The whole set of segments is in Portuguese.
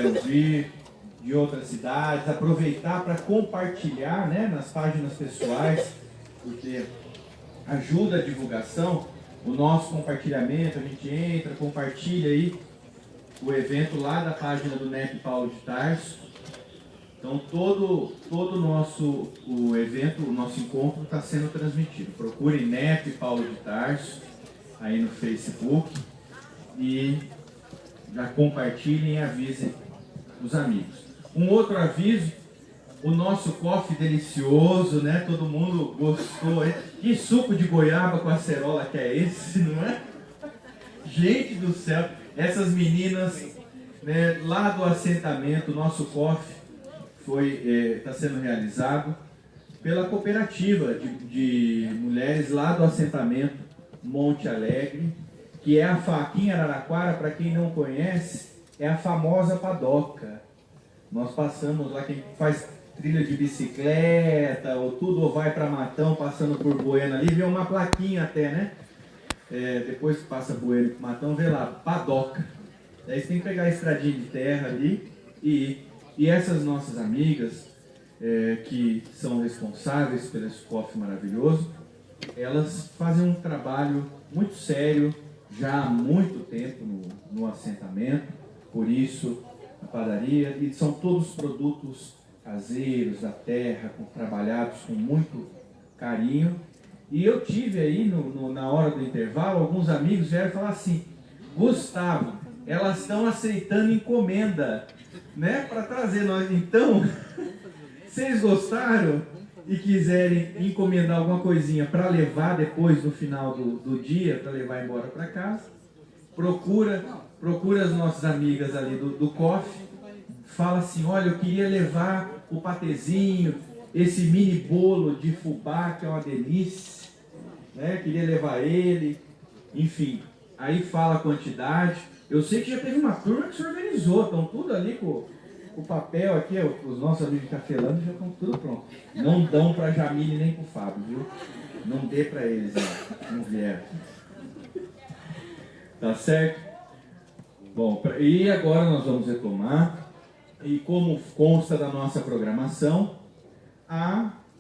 puderam vir de outras cidades, aproveitar para compartilhar, né, nas páginas pessoais, porque ajuda a divulgação, o nosso compartilhamento, a gente entra, compartilha aí o evento lá da página do NEP Paulo de Tarso. Então todo o evento, o nosso encontro está sendo transmitido. Procure NEP Paulo de Tarso aí no Facebook e já compartilhem e avisem os amigos. Um outro aviso, o nosso coffee delicioso, né? Todo mundo gostou. Que suco de goiaba com acerola que é esse, não é? Gente do céu, essas meninas, né, lá do assentamento, nosso coffee está sendo realizado pela cooperativa de mulheres lá do assentamento Monte Alegre, que é aqui em Araraquara, para quem não conhece, é a famosa padoca. Nós passamos lá, quem faz trilha de bicicleta, ou tudo, ou vai para Matão, passando por Bueno ali, vê uma plaquinha até, né? Depois que passa Bueno para Matão, vê lá, padoca. Daí você tem que pegar a estradinha de terra ali e ir. E essas nossas amigas, que são responsáveis pelo esse coffee maravilhoso, elas fazem um trabalho muito sério, já há muito tempo no assentamento, por isso a padaria, e são todos produtos caseiros, da terra, trabalhados com muito carinho. E eu tive aí, na hora do intervalo, alguns amigos vieram falar assim: Gustavo, elas estão aceitando encomenda, né, para trazer nós. Então, vocês gostaram e quiserem encomendar alguma coisinha para levar depois no final do dia, para levar embora para casa, procura as nossas amigas ali do coffee, fala assim: olha, eu queria levar o patezinho, esse mini bolo de fubá, que é uma delícia, né? Queria levar ele, enfim, aí fala a quantidade. Eu sei que já teve uma turma que se organizou, estão tudo ali com o papel aqui, os nossos amigos de Cafelândia já estão tudo pronto. Não dão para a Jamile nem para o Fábio, viu? Não dê para eles, não vieram. Tá certo? Bom, e agora nós vamos retomar, e como consta da nossa programação,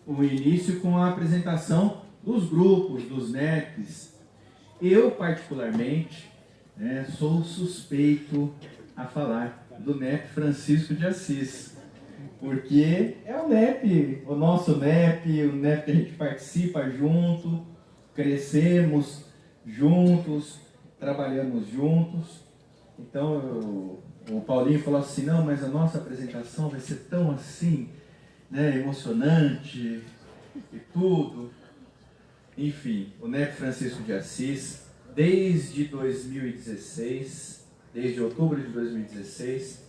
o início com a apresentação dos grupos, dos NEPs. Eu, particularmente, sou suspeito a falar do NEP Francisco de Assis, porque é o NEP, o nosso NEP, o NEP que a gente participa junto, crescemos juntos, trabalhamos juntos. Então o Paulinho falou assim: não, mas a nossa apresentação vai ser tão assim, né, emocionante e tudo. Enfim, o NEP Francisco de Assis, desde 2016, desde outubro de 2016,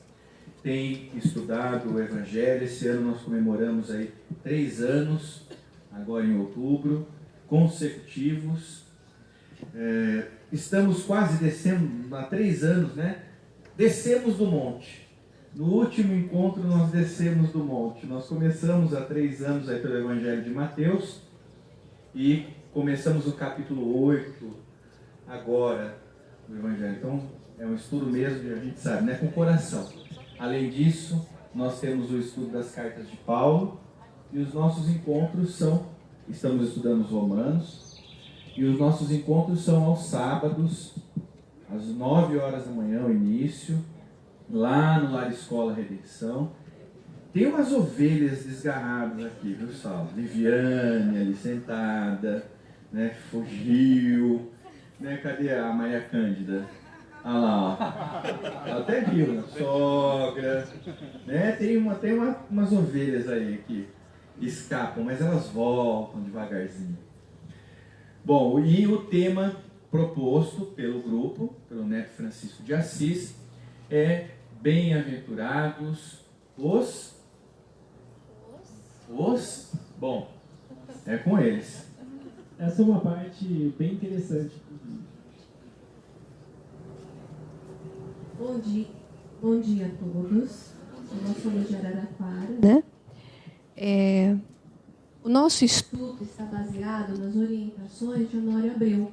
tem estudado o Evangelho. Esse ano nós comemoramos aí 3 anos, agora em outubro, consecutivos. Estamos quase descendo, há 3 anos, né? Descemos do monte. No último encontro nós descemos do monte. Nós começamos há 3 anos aí pelo Evangelho de Mateus e começamos o capítulo 8 agora do Evangelho. Então é um estudo mesmo, a gente sabe, né? Com o coração. Além disso, nós temos o estudo das cartas de Paulo e os nossos encontros estamos estudando os Romanos. E os nossos encontros são aos sábados, às 9 horas da manhã, o início, lá no Lar Escola Redenção. Tem umas ovelhas desgarradas aqui, viu, Saulo? Viviane ali sentada, né? Fugiu, né? Cadê a Maria Cândida? Ah lá, ó. Ela até viu, né? Sogra, né? Tem umas ovelhas aí que escapam, mas elas voltam devagarzinho. Bom, e o tema proposto pelo grupo, pelo NEP Francisco de Assis, é Bem-aventurados Bom, é com eles. Essa é uma parte bem interessante. Bom dia a todos. Nós somos de Araraquara, né? O nosso estudo está baseado nas orientações de Honório Abreu.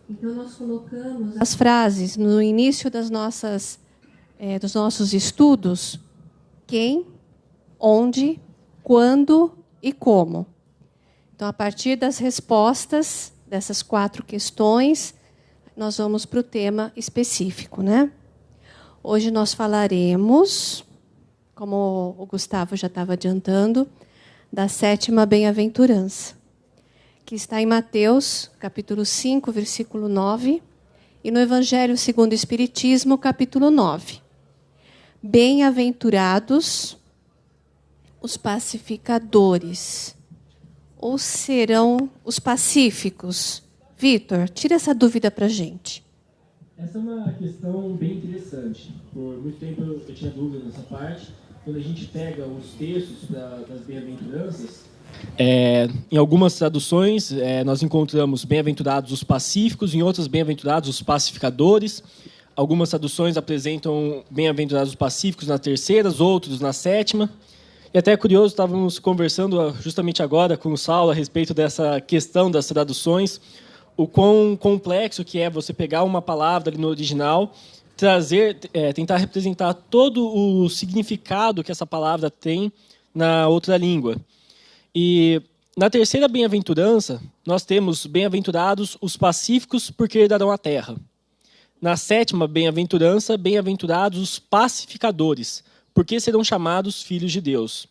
Então, nós colocamos as frases no início das nossas dos nossos estudos quem, onde, quando e como. Então, a partir das respostas dessas 4 questões, nós vamos para o tema específico, né? Hoje nós falaremos, como o Gustavo já estava adiantando, da 7ª bem-aventurança, que está em Mateus, capítulo 5, versículo 9, e no Evangelho segundo o Espiritismo, capítulo 9. Bem-aventurados os pacificadores, ou serão os pacíficos? Vitor, tira essa dúvida para a gente. Essa é uma questão bem interessante. Por muito tempo eu tinha dúvida nessa parte. Quando a gente pega os textos das bem-aventuranças, em algumas traduções nós encontramos bem-aventurados os pacíficos, em outras bem-aventurados os pacificadores. Algumas traduções apresentam bem-aventurados os pacíficos na 3ª, outros na 7ª. E até é curioso, estávamos conversando justamente agora com o Saulo a respeito dessa questão das traduções, o quão complexo que é você pegar uma palavra ali no original, tentar representar todo o significado que essa palavra tem na outra língua. E na 3ª bem-aventurança, nós temos bem-aventurados os pacíficos, porque herdarão a terra. Na 7ª bem-aventurança, bem-aventurados os pacificadores, porque serão chamados filhos de Deus.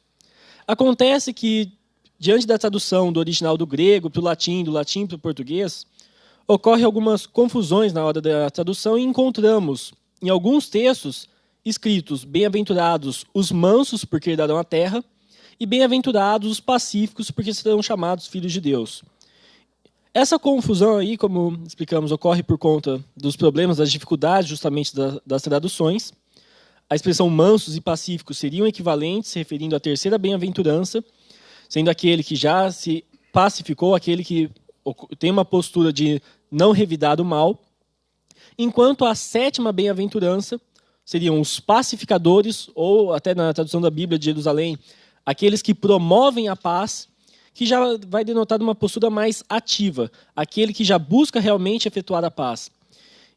Acontece que, diante da tradução do original do grego para o latim, do latim para o português, ocorre algumas confusões na hora da tradução e encontramos, em alguns textos, escritos bem-aventurados os mansos, porque herdarão a terra, e bem-aventurados os pacíficos, porque serão chamados filhos de Deus. Essa confusão aí, como explicamos, ocorre por conta dos problemas, das dificuldades justamente das traduções. A expressão mansos e pacíficos seriam equivalentes, se referindo à 3ª bem-aventurança, sendo aquele que já se pacificou, aquele que tem uma postura de não revidar o mal, enquanto a 7ª bem-aventurança seriam os pacificadores, ou até na tradução da Bíblia de Jerusalém, aqueles que promovem a paz, que já vai denotar uma postura mais ativa, aquele que já busca realmente efetuar a paz.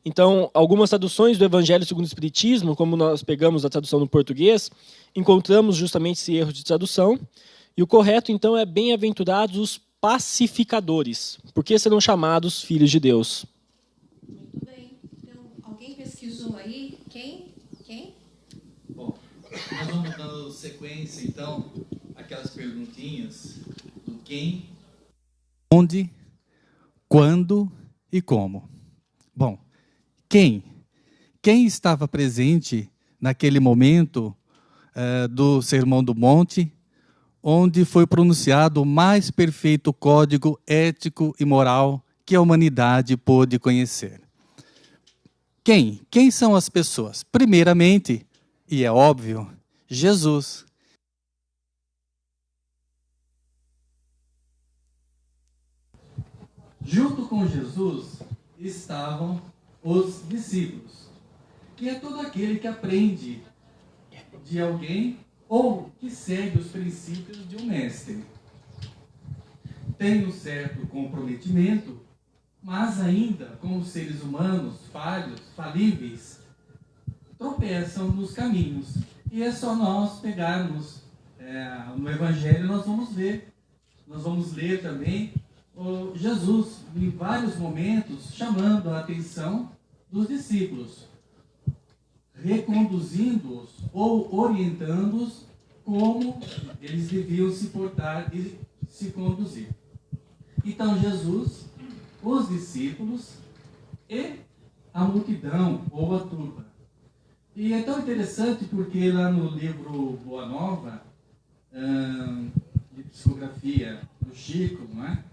Então, algumas traduções do Evangelho segundo o Espiritismo, como nós pegamos a tradução no português, encontramos justamente esse erro de tradução. E o correto, então, é bem-aventurados os pacificadores, porque serão chamados filhos de Deus. Muito bem. Então, alguém pesquisou aí? Quem? Bom, nós vamos dando sequência, então, aquelas perguntinhas do quem, onde, quando e como. Bom, quem estava presente naquele momento do Sermão do Monte, onde foi pronunciado o mais perfeito código ético e moral que a humanidade pôde conhecer? Quem são as pessoas? Primeiramente, e é óbvio, Jesus. Junto com Jesus estavam os discípulos, que é todo aquele que aprende de alguém ou que segue os princípios de um mestre. Tem um certo comprometimento, mas ainda, como seres humanos falhos, falíveis, tropeçam nos caminhos. E é só nós pegarmos no Evangelho, nós vamos ler também Jesus, em vários momentos, chamando a atenção dos discípulos, reconduzindo-os ou orientando-os como eles deviam se portar e se conduzir. Então, Jesus, os discípulos e a multidão ou a turba. E é tão interessante porque lá no livro Boa Nova, de psicografia do Chico, não é?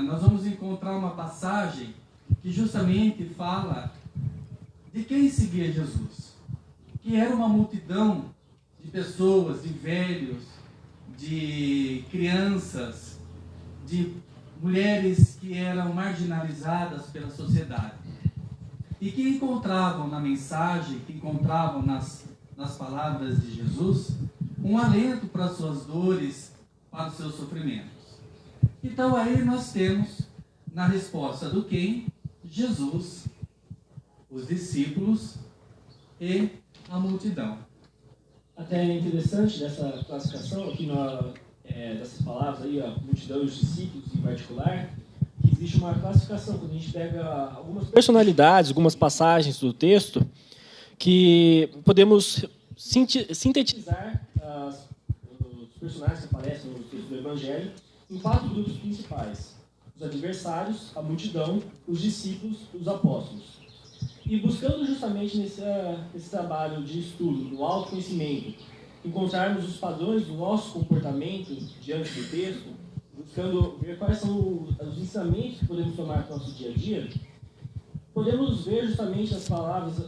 Nós vamos encontrar uma passagem que justamente fala de quem seguia Jesus, que era uma multidão de pessoas, de velhos, de crianças, de mulheres que eram marginalizadas pela sociedade e que encontravam na mensagem, que encontravam nas palavras de Jesus um alento para as suas dores, para os seus sofrimentos. Então aí nós temos na resposta do quem? Jesus, os discípulos e a multidão. Até é interessante dessa classificação aqui dessas palavras aí, a multidão e os discípulos em particular, que existe uma classificação quando a gente pega algumas personalidades, algumas passagens do texto, que podemos sintetizar os personagens que aparecem no texto do Evangelho em 4 grupos principais: os adversários, a multidão, os discípulos e os apóstolos. E buscando justamente nesse trabalho de estudo, do autoconhecimento, encontrarmos os padrões do nosso comportamento diante do texto, buscando ver quais são os ensinamentos que podemos tomar para o nosso dia a dia, podemos ver justamente nas palavras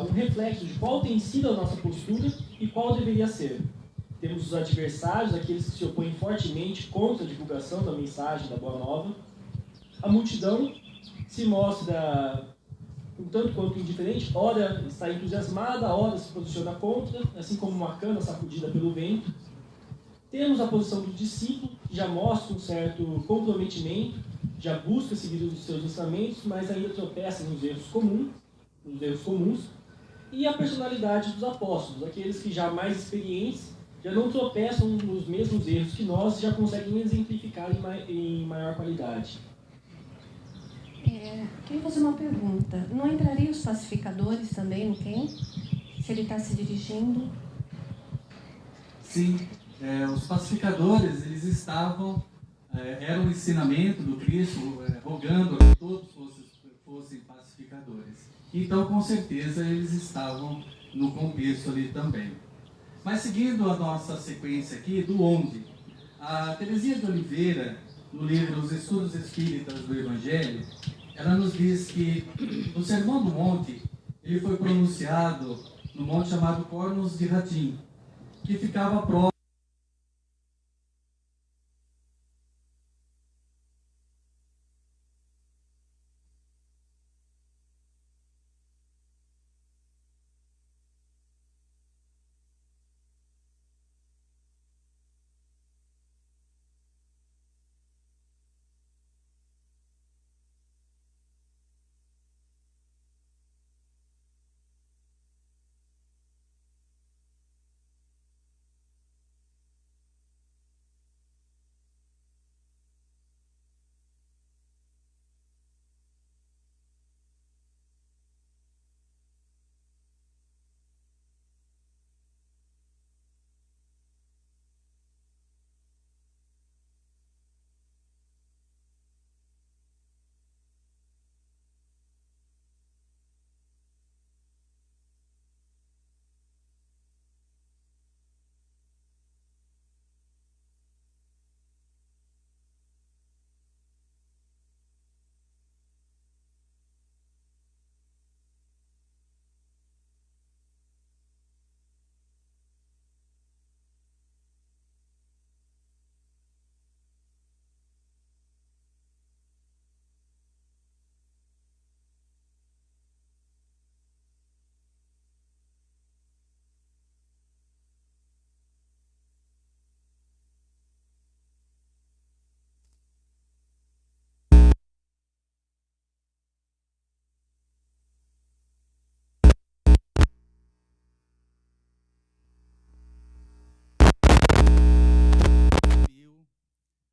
um reflexo de qual tem sido a nossa postura e qual deveria ser. Temos os adversários, aqueles que se opõem fortemente contra a divulgação da mensagem da Boa Nova. A multidão se mostra um tanto quanto indiferente, ora está entusiasmada, ora se posiciona contra, assim como uma cana sacudida pelo vento. Temos a posição do discípulo, que já mostra um certo comprometimento, já busca seguir os seus ensinamentos, mas ainda tropeça nos erros comuns. E a personalidade dos apóstolos, aqueles que já mais experientes, já não tropeçam nos mesmos erros que nós e já conseguem exemplificar em maior qualidade. Queria fazer uma pergunta. Não entrariam os pacificadores também no quem? Se ele está se dirigindo? Sim, os pacificadores, eles estavam, era um ensinamento do Cristo, rogando que todos fossem pacificadores. Então, com certeza, eles estavam no contexto ali também. Mas seguindo a nossa sequência aqui, do onde? A Teresinha de Oliveira, no livro Os Estudos Espíritas do Evangelho, ela nos diz que o Sermão do Monte, ele foi pronunciado no monte chamado Cornos de Ratim, que ficava próximo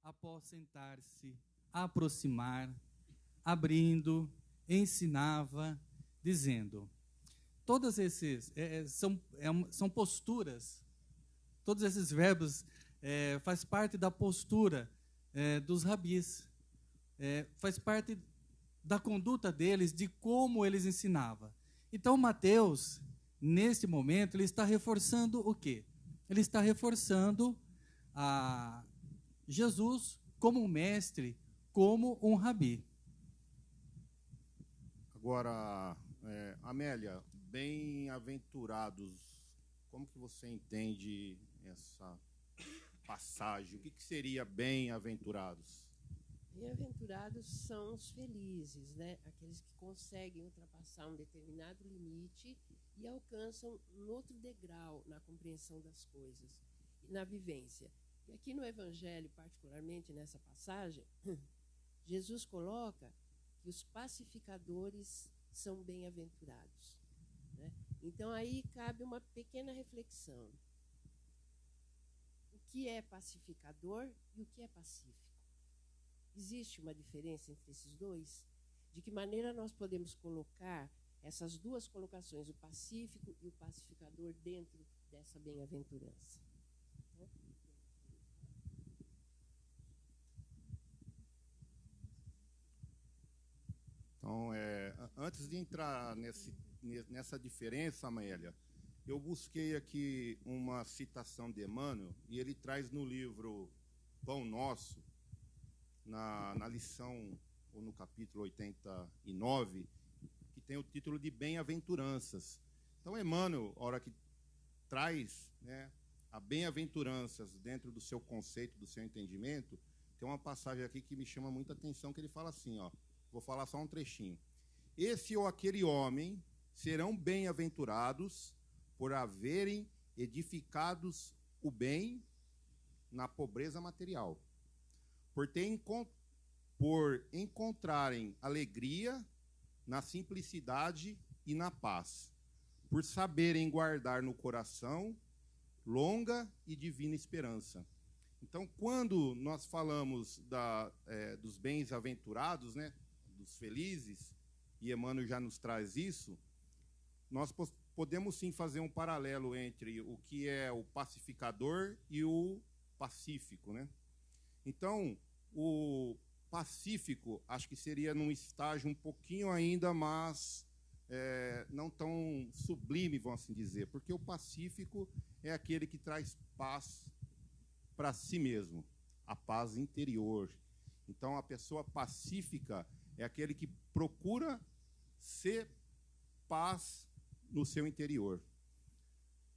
após sentar-se, aproximar, abrindo, ensinava, dizendo. Todos esses são posturas, todos esses verbos faz parte da postura dos rabis, faz parte da conduta deles, de como eles ensinavam. Então, Mateus, neste momento, ele está reforçando o quê? Ele está reforçando a Jesus como um mestre, como um rabi. Agora, Amélia, bem-aventurados, como que você entende essa passagem? O que seria bem-aventurados? Bem-aventurados são os felizes, né? Aqueles que conseguem ultrapassar um determinado limite e alcançam um outro degrau na compreensão das coisas e na vivência. E aqui no Evangelho, particularmente nessa passagem, Jesus coloca que os pacificadores são bem-aventurados, né? Então, aí cabe uma pequena reflexão. O que é pacificador e o que é pacífico? Existe uma diferença entre esses dois? De que maneira nós podemos colocar essas duas colocações, o pacífico e o pacificador, dentro dessa bem-aventurança? Então, antes de entrar nessa diferença, Amélia, eu busquei aqui uma citação de Emmanuel, e ele traz no livro Pão Nosso, na lição, ou no capítulo 89, que tem o título de Bem-aventuranças. Então, Emmanuel, a hora que traz, né, a bem-aventuranças dentro do seu conceito, do seu entendimento, tem uma passagem aqui que me chama muita atenção, que ele fala assim, ó, vou falar só um trechinho. Esse ou aquele homem serão bem-aventurados por haverem edificados o bem na pobreza material, por encontrarem alegria na simplicidade e na paz, por saberem guardar no coração longa e divina esperança. Então, quando nós falamos dos bens-aventurados, né, dos felizes, e Emmanuel já nos traz isso, nós podemos sim fazer um paralelo entre o que é o pacificador e o pacífico, né? Então, o pacífico, acho que seria num estágio um pouquinho ainda mais, não tão sublime, vamos assim dizer, porque o pacífico é aquele que traz paz para si mesmo, a paz interior. Então, a pessoa pacífica é aquele que procura ser paz no seu interior.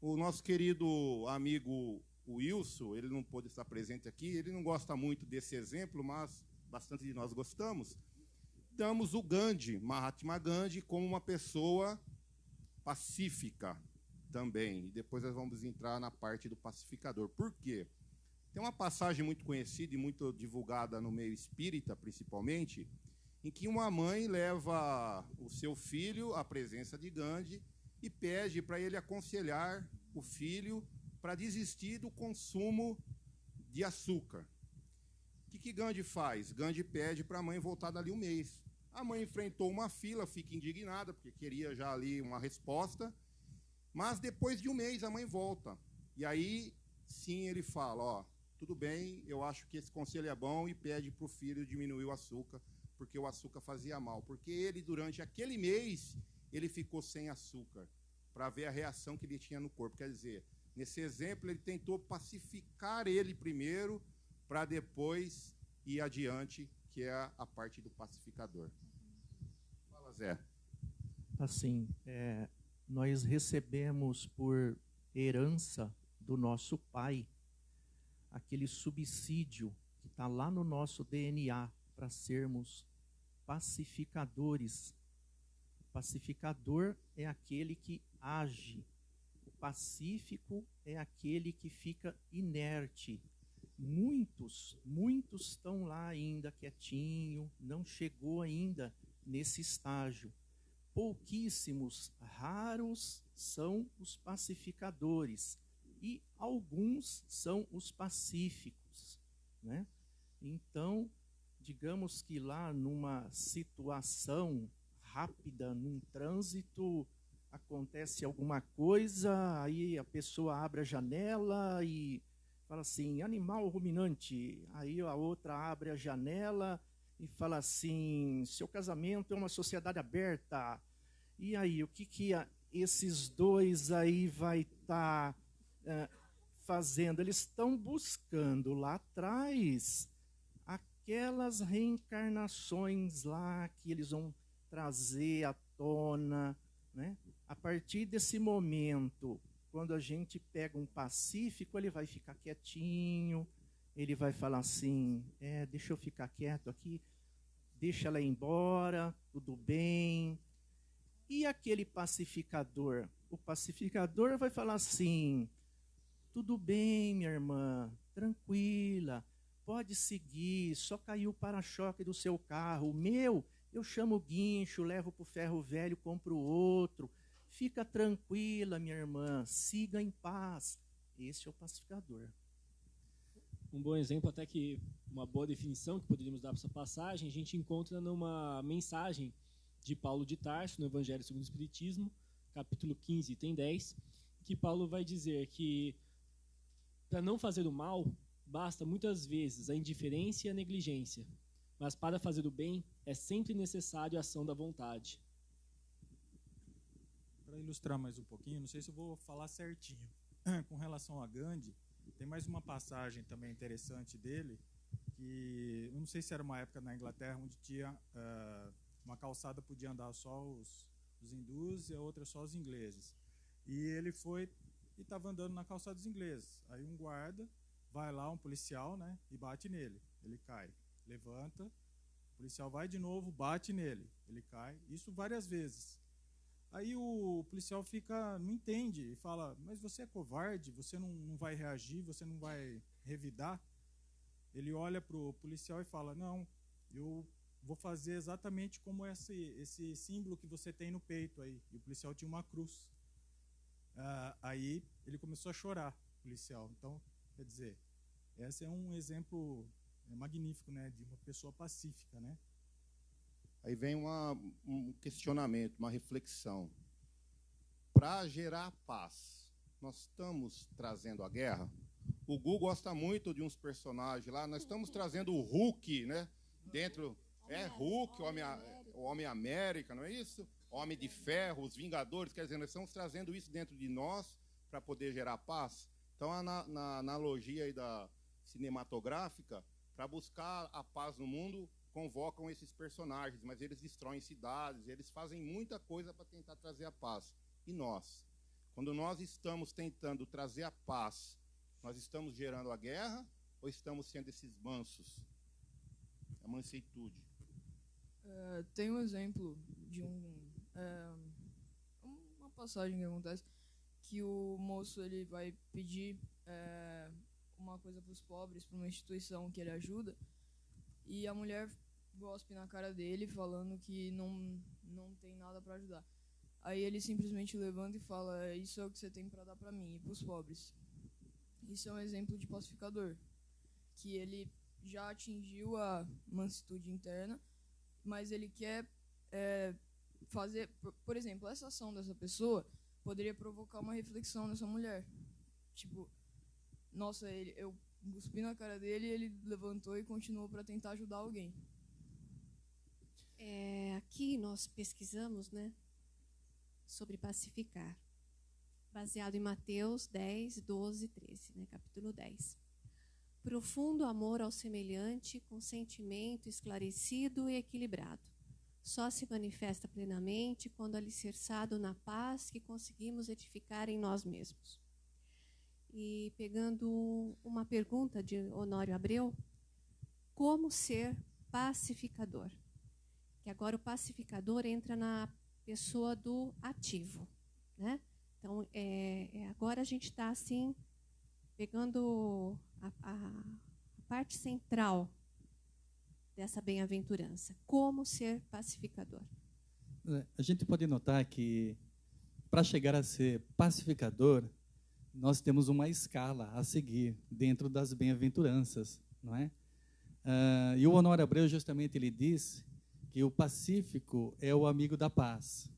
O nosso querido amigo Wilson, ele não pôde estar presente aqui, ele não gosta muito desse exemplo, mas bastante de nós gostamos. Damos o Gandhi, Mahatma Gandhi, como uma pessoa pacífica também. E depois nós vamos entrar na parte do pacificador. Por quê? Tem uma passagem muito conhecida e muito divulgada no meio espírita, principalmente, em que uma mãe leva o seu filho à presença de Gandhi e pede para ele aconselhar o filho para desistir do consumo de açúcar. O que Gandhi faz? Gandhi pede para a mãe voltar dali um mês. A mãe enfrentou uma fila, fica indignada, porque queria já ali uma resposta, mas depois de um mês a mãe volta. E aí, sim, ele fala, ó, tudo bem, eu acho que esse conselho é bom, e pede para o filho diminuir o açúcar, porque o açúcar fazia mal. Porque ele, durante aquele mês, ele ficou sem açúcar, para ver a reação que ele tinha no corpo. Quer dizer, nesse exemplo, ele tentou pacificar ele primeiro, para depois ir adiante, que é a parte do pacificador. Fala, Zé. Assim, nós recebemos por herança do nosso pai aquele subsídio que está lá no nosso DNA para sermos pacificadores. O pacificador é aquele que age. O pacífico é aquele que fica inerte. Muitos estão lá ainda quietinho, não chegou ainda nesse estágio. Pouquíssimos, raros são os pacificadores e alguns são os pacíficos, né? Então, digamos que lá numa situação rápida, num trânsito, acontece alguma coisa, aí a pessoa abre a janela e fala assim, animal ruminante. Aí a outra abre a janela e fala assim, seu casamento é uma sociedade aberta. E aí, o que esses dois aí vai estar fazendo? Eles estão buscando lá atrás aquelas reencarnações lá que eles vão trazer à tona, né? A partir desse momento, quando a gente pega um pacífico, ele vai ficar quietinho, ele vai falar assim, deixa eu ficar quieto aqui, deixa ela ir embora, tudo bem. E aquele pacificador? O pacificador vai falar assim, tudo bem, minha irmã, tranquila, pode seguir, só caiu o para-choque do seu carro, o meu, eu chamo o guincho, levo para o ferro velho, compro outro, Fica tranquila, minha irmã, siga em paz. Esse é o pacificador. Um bom exemplo, até que uma boa definição que poderíamos dar para essa passagem, a gente encontra numa mensagem de Paulo de Tarso, no Evangelho segundo o Espiritismo, capítulo 15, item 10, que Paulo vai dizer que para não fazer o mal, basta muitas vezes a indiferença e a negligência, mas para fazer o bem é sempre necessário a ação da vontade. Para ilustrar mais um pouquinho, não sei se eu vou falar certinho, com relação a Gandhi, tem mais uma passagem também interessante dele, que eu não sei se era uma época na Inglaterra onde tinha uma calçada podia andar só os hindus e a outra só os ingleses. E ele foi e estava andando na calçada dos ingleses. Aí um guarda vai lá, um policial, né, e bate nele. Ele cai, levanta, o policial vai de novo, bate nele, ele cai. Isso várias vezes. Aí o policial não entende e fala, mas você é covarde, você não vai reagir, você não vai revidar? Ele olha para o policial e fala, não, eu vou fazer exatamente como esse símbolo que você tem no peito aí. E o policial tinha uma cruz. Aí ele começou a chorar, o policial. Então, quer dizer, esse é um exemplo magnífico, né, de uma pessoa pacífica, né? Aí vem um questionamento, uma reflexão. Para gerar paz, nós estamos trazendo a guerra? O Gu gosta muito de uns personagens lá. Nós estamos trazendo o Hulk, né? Dentro. Hulk, o Homem-América, não é isso? Homem de Ferro, os Vingadores. Quer dizer, nós estamos trazendo isso dentro de nós para poder gerar paz. Então, na analogia aí da cinematográfica, para buscar a paz no mundo, convocam esses personagens, mas eles destroem cidades, eles fazem muita coisa para tentar trazer a paz. E nós? Quando nós estamos tentando trazer a paz, nós estamos gerando a guerra ou estamos sendo esses mansos? A manseitude. Tem um exemplo de uma passagem que acontece que o moço ele vai pedir uma coisa para os pobres, para uma instituição que ele ajuda, e a mulher gospe na cara dele falando que não tem nada para ajudar. Aí ele simplesmente levanta e fala, isso é o que você tem para dar para mim e para os pobres. Isso é um exemplo de pacificador, que ele já atingiu a mansitude interna, mas ele quer fazer, por exemplo, essa ação dessa pessoa poderia provocar uma reflexão nessa mulher. Tipo, nossa, eu cuspi na cara dele e ele levantou e continuou para tentar ajudar alguém. Aqui nós pesquisamos, né, sobre pacificar, baseado em Mateus 10, 12, 13, né, capítulo 10. Profundo amor ao semelhante, com sentimento esclarecido e equilibrado. Só se manifesta plenamente quando alicerçado na paz que conseguimos edificar em nós mesmos. E pegando uma pergunta de Honório Abreu, como ser pacificador? Que agora o pacificador entra na pessoa do ativo, né? Então, agora a gente está assim, pegando a parte central dessa bem-aventurança. Como ser pacificador? A gente pode notar que, para chegar a ser pacificador, nós temos uma escala a seguir dentro das bem-aventuranças, não é? E o Honório Abreu, justamente, ele diz que o pacífico é o amigo da paz.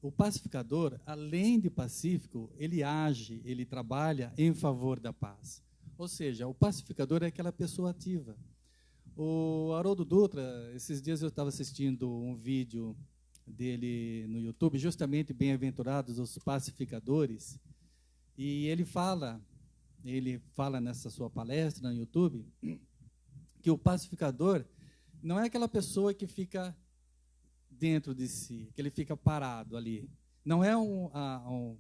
O pacificador, além de pacífico, ele age, ele trabalha em favor da paz. Ou seja, o pacificador é aquela pessoa ativa. O Haroldo Dutra, esses dias eu estava assistindo um vídeo dele no YouTube, justamente Bem-aventurados os pacificadores, e ele fala nessa sua palestra no YouTube que o pacificador não é aquela pessoa que fica dentro de si, que ele fica parado ali. Não é um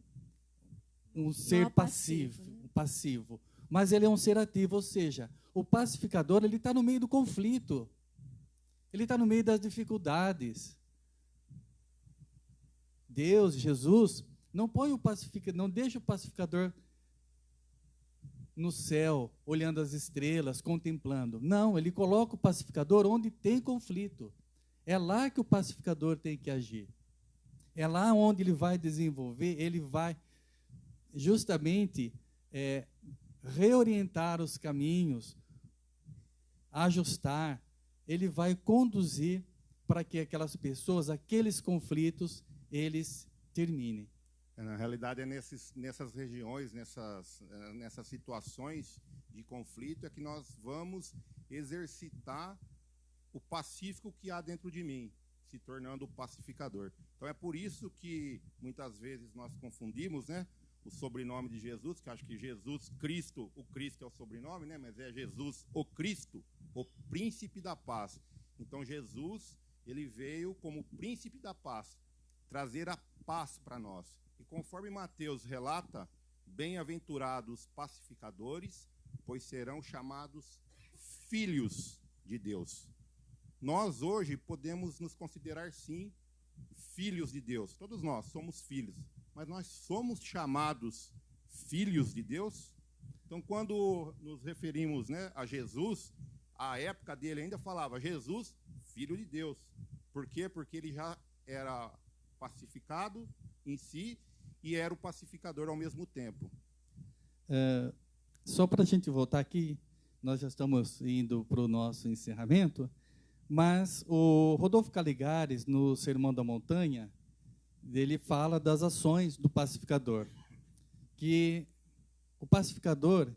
ser passivo, mas ele é um ser ativo, ou seja, o pacificador ele está no meio do conflito, ele está no meio das dificuldades. Deus, Jesus, não deixa o pacificador no céu, olhando as estrelas, contemplando. Não, ele coloca o pacificador onde tem conflito. É lá que o pacificador tem que agir. É lá onde ele vai desenvolver, ele vai justamente reorientar os caminhos, ajustar, ele vai conduzir para que aquelas pessoas, aqueles conflitos, eles terminem. Na realidade, é nessas regiões, nessas situações de conflito, é que nós vamos exercitar o pacífico que há dentro de mim, se tornando o pacificador. Então, é por isso que, muitas vezes, nós confundimos, né, o sobrenome de Jesus, que acho que Jesus Cristo, o Cristo é o sobrenome, né, mas é Jesus o Cristo, o príncipe da paz. Então, Jesus, ele veio como príncipe da paz, trazer a paz para nós. E conforme Mateus relata, bem-aventurados pacificadores, pois serão chamados filhos de Deus. Nós hoje podemos nos considerar, sim, filhos de Deus. Todos nós somos filhos. Mas nós somos chamados filhos de Deus? Então, quando nos referimos, né, a Jesus, a época dele ainda falava Jesus, filho de Deus. Por quê? Porque ele já era pacificado em si e era o pacificador ao mesmo tempo. Só para a gente voltar aqui, nós já estamos indo para o nosso encerramento, mas o Rodolfo Caligares, no Sermão da Montanha, ele fala das ações do pacificador, que o pacificador,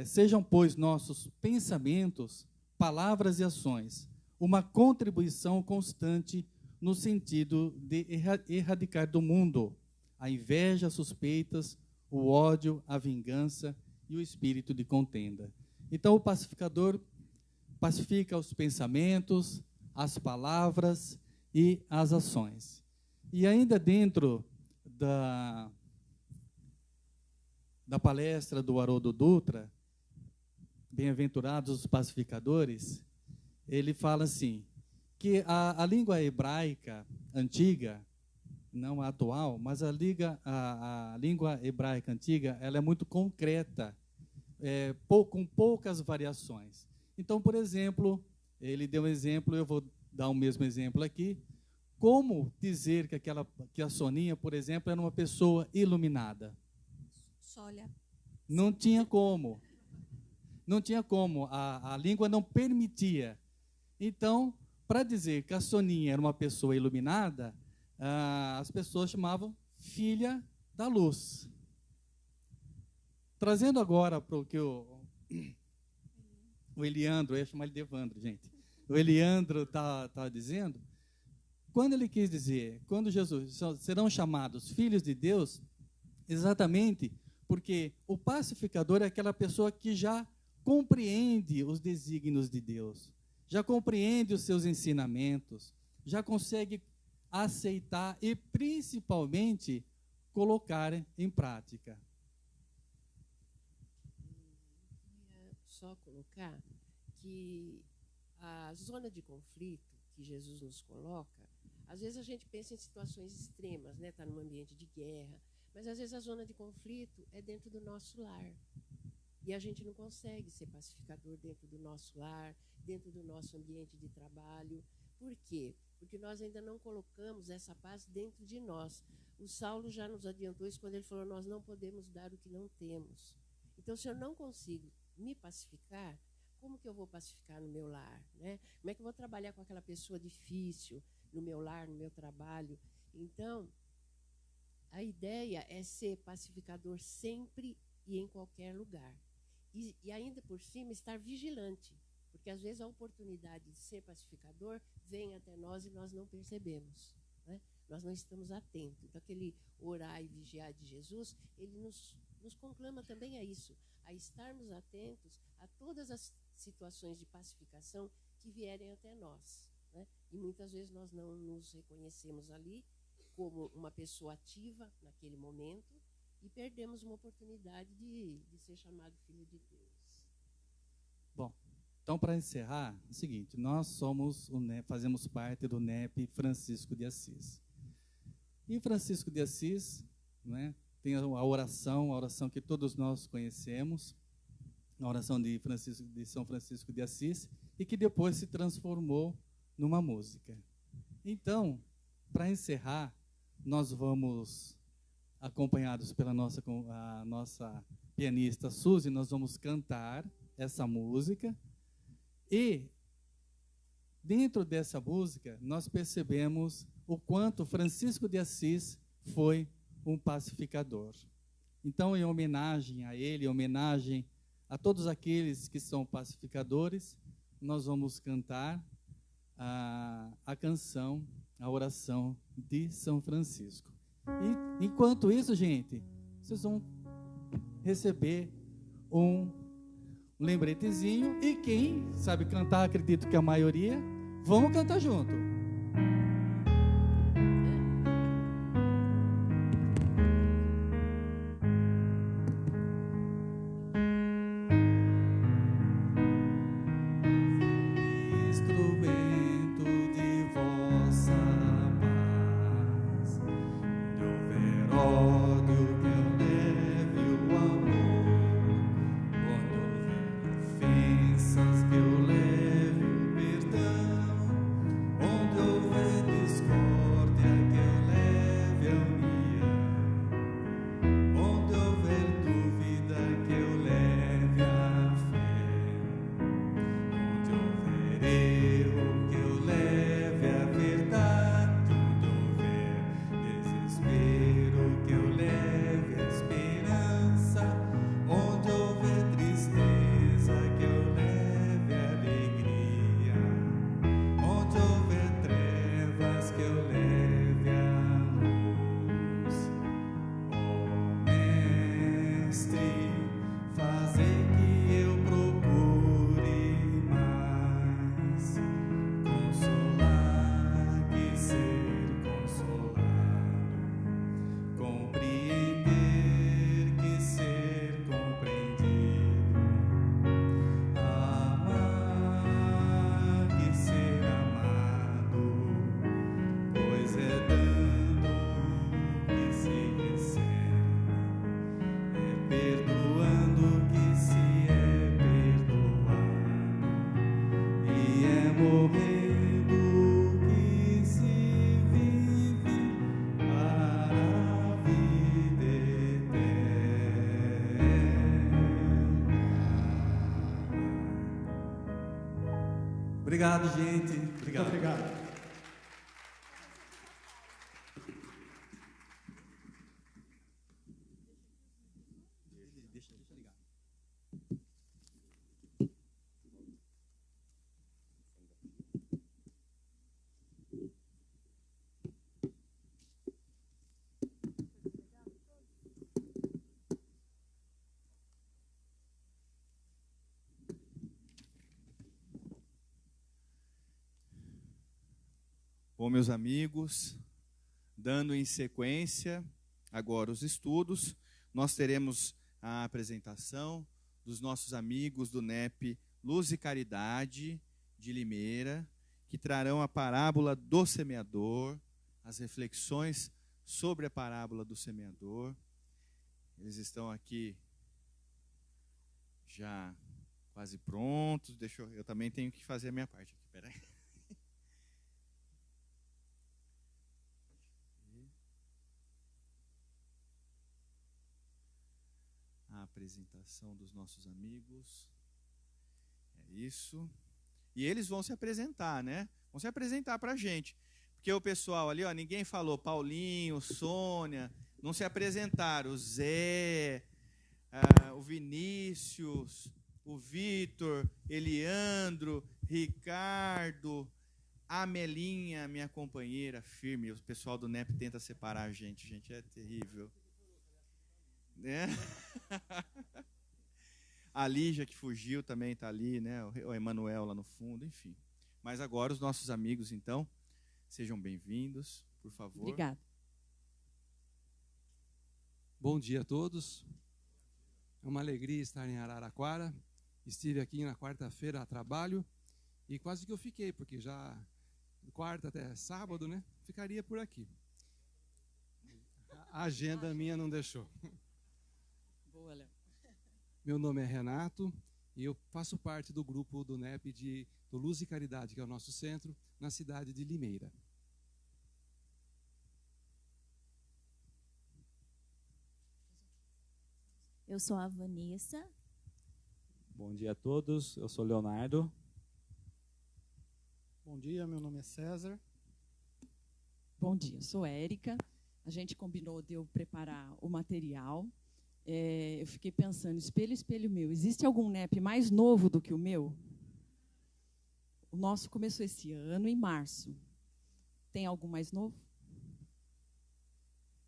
sejam, pois, nossos pensamentos, palavras e ações, uma contribuição constante no sentido de erradicar do mundo a inveja, as suspeitas, o ódio, a vingança e o espírito de contenda. Então, o pacificador pacifica os pensamentos, as palavras e as ações. E ainda dentro da palestra do Haroldo Dutra, Bem-aventurados os pacificadores, ele fala assim, que a língua hebraica antiga, não a atual, mas a língua hebraica antiga, ela é muito concreta, com poucas variações. Então, por exemplo, ele deu um exemplo, eu vou dar o mesmo exemplo aqui. Como dizer que a Soninha, por exemplo, era uma pessoa iluminada? Olha. Não tinha como. Não tinha como. A língua não permitia. Então, para dizer que a Soninha era uma pessoa iluminada, as pessoas chamavam filha da luz. Trazendo agora para o que o Eliandro, eu ia chamar ele de Evandro, gente. O Eliandro está dizendo, quando ele quis dizer, quando Jesus serão chamados filhos de Deus, exatamente porque o pacificador é aquela pessoa que já compreende os desígnios de Deus, já compreende os seus ensinamentos, já consegue aceitar e, principalmente, colocar em prática. Só colocar que a zona de conflito que Jesus nos coloca, às vezes a gente pensa em situações extremas, né? Está num ambiente de guerra, mas às vezes a zona de conflito é dentro do nosso lar. E a gente não consegue ser pacificador dentro do nosso lar, dentro do nosso ambiente de trabalho. Por quê? Porque nós ainda não colocamos essa paz dentro de nós. O Saulo já nos adiantou isso quando ele falou, nós não podemos dar o que não temos. Então, se eu não consigo me pacificar, como que eu vou pacificar no meu lar, né? Como é que eu vou trabalhar com aquela pessoa difícil no meu lar, no meu trabalho? Então, a ideia é ser pacificador sempre e em qualquer lugar. E ainda por cima, estar vigilante, porque às vezes a oportunidade de ser pacificador vem até nós e nós não percebemos, né? Nós não estamos atentos. Então, aquele orar e vigiar de Jesus, ele nos conclama também a isso, a estarmos atentos a todas as situações de pacificação que vierem até nós, né? E muitas vezes nós não nos reconhecemos ali como uma pessoa ativa naquele momento e perdemos uma oportunidade de ser chamado filho de Deus. Bom, então, para encerrar, é o seguinte, nós somos fazemos parte do NEP Francisco de Assis. E Francisco de Assis, né, tem a oração que todos nós conhecemos, a oração de São Francisco de Assis, e que depois se transformou numa música. Então, para encerrar, nós vamos, acompanhados pela a nossa pianista Suzy, nós vamos cantar essa música. E, dentro dessa música, nós percebemos o quanto Francisco de Assis foi um pacificador. Então, em homenagem a ele, em homenagem a todos aqueles que são pacificadores, nós vamos cantar a canção, a oração de São Francisco. E, enquanto isso, gente, vocês vão receber um lembretezinho, e quem sabe cantar, acredito que a maioria, vamos cantar junto. Obrigado, gente. Obrigado. Muito obrigado. Deixa eu ligar. Bom, meus amigos, dando em sequência agora os estudos, nós teremos a apresentação dos nossos amigos do NEP Luz e Caridade de Limeira, que trarão a parábola do semeador, as reflexões sobre a parábola do semeador. Eles estão aqui já quase prontos. Eu também tenho que fazer a minha parte aqui, peraí. A apresentação dos nossos amigos. É isso. E eles vão se apresentar, né? Vão se apresentar para a gente. Porque o pessoal ali, ó, ninguém falou, Paulinho, Sônia, não se apresentaram. O Zé, o Vinícius, o Vitor, Eliandro, Ricardo, a Melinha, minha companheira firme. O pessoal do NEP tenta separar a gente. Gente, é terrível. Né? A Lígia, que fugiu, também está ali, né? O Emanuel lá no fundo, enfim. Mas agora os nossos amigos, então, sejam bem-vindos, por favor. Obrigada. Bom dia a todos. É uma alegria estar em Araraquara. Estive aqui na quarta-feira a trabalho e quase que eu fiquei, porque já quarta até sábado, né? Ficaria por aqui. A agenda minha não deixou. Boa, Léo. Meu nome é Renato e eu faço parte do grupo do NEP do Luz e Caridade, que é o nosso centro, na cidade de Limeira. Eu sou a Vanessa. Bom dia a todos, eu sou Leonardo. Bom dia, meu nome é César. Bom dia, eu sou Érica. A gente combinou de eu preparar o material. Eu fiquei pensando, espelho, espelho meu, existe algum NEP mais novo do que o meu? O nosso começou esse ano, em março. Tem algum mais novo?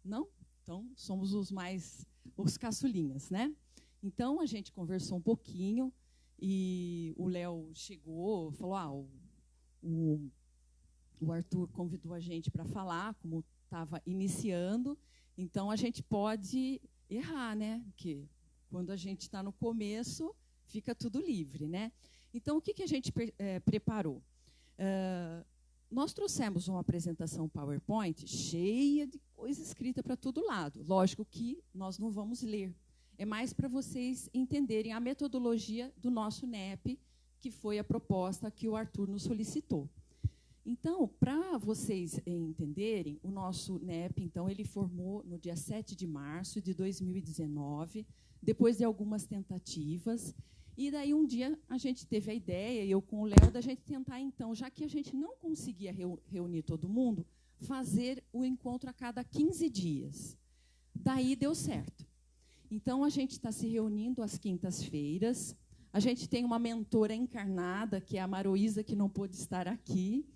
Não? Então, somos os caçulinhas, né? Então, a gente conversou um pouquinho e o Léo chegou, falou, o Arthur convidou a gente para falar, como estava iniciando, então a gente pode errar, né? Porque quando a gente está no começo, fica tudo livre, né? Então, o que a gente preparou? Nós trouxemos uma apresentação PowerPoint cheia de coisa escrita para todo lado. Lógico que nós não vamos ler. É mais para vocês entenderem a metodologia do nosso NEP, que foi a proposta que o Arthur nos solicitou. Então, para vocês entenderem, o nosso NEP, então, ele formou no dia 7 de março de 2019, depois de algumas tentativas. E daí, um dia, a gente teve a ideia, eu com o Léo, da gente tentar, então, já que a gente não conseguia reunir todo mundo, fazer o encontro a cada 15 dias. Daí, deu certo. Então, a gente está se reunindo às quintas-feiras. A gente tem uma mentora encarnada, que é a Maroísa, que não pôde estar aqui,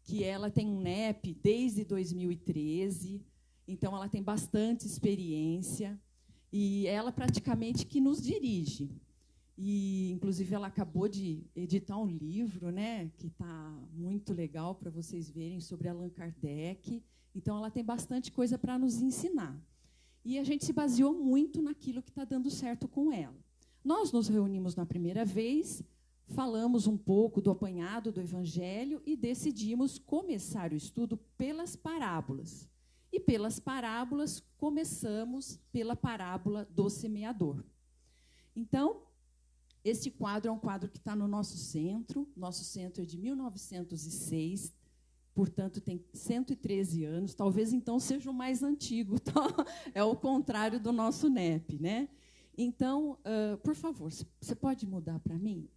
que ela tem um NEP desde 2013, então ela tem bastante experiência, e ela praticamente que nos dirige. E, inclusive, ela acabou de editar um livro, né, que está muito legal para vocês verem, sobre Allan Kardec. Então, ela tem bastante coisa para nos ensinar. E a gente se baseou muito naquilo que está dando certo com ela. Nós nos reunimos na primeira vez, falamos um pouco do apanhado do Evangelho e decidimos começar o estudo pelas parábolas. E pelas parábolas, começamos pela parábola do semeador. Então, este quadro é um quadro que está no nosso centro. Nosso centro é de 1906, portanto, tem 113 anos. Talvez, então, seja o mais antigo. Tá? É o contrário do nosso NEP, né? Então, por favor, você pode mudar para mim?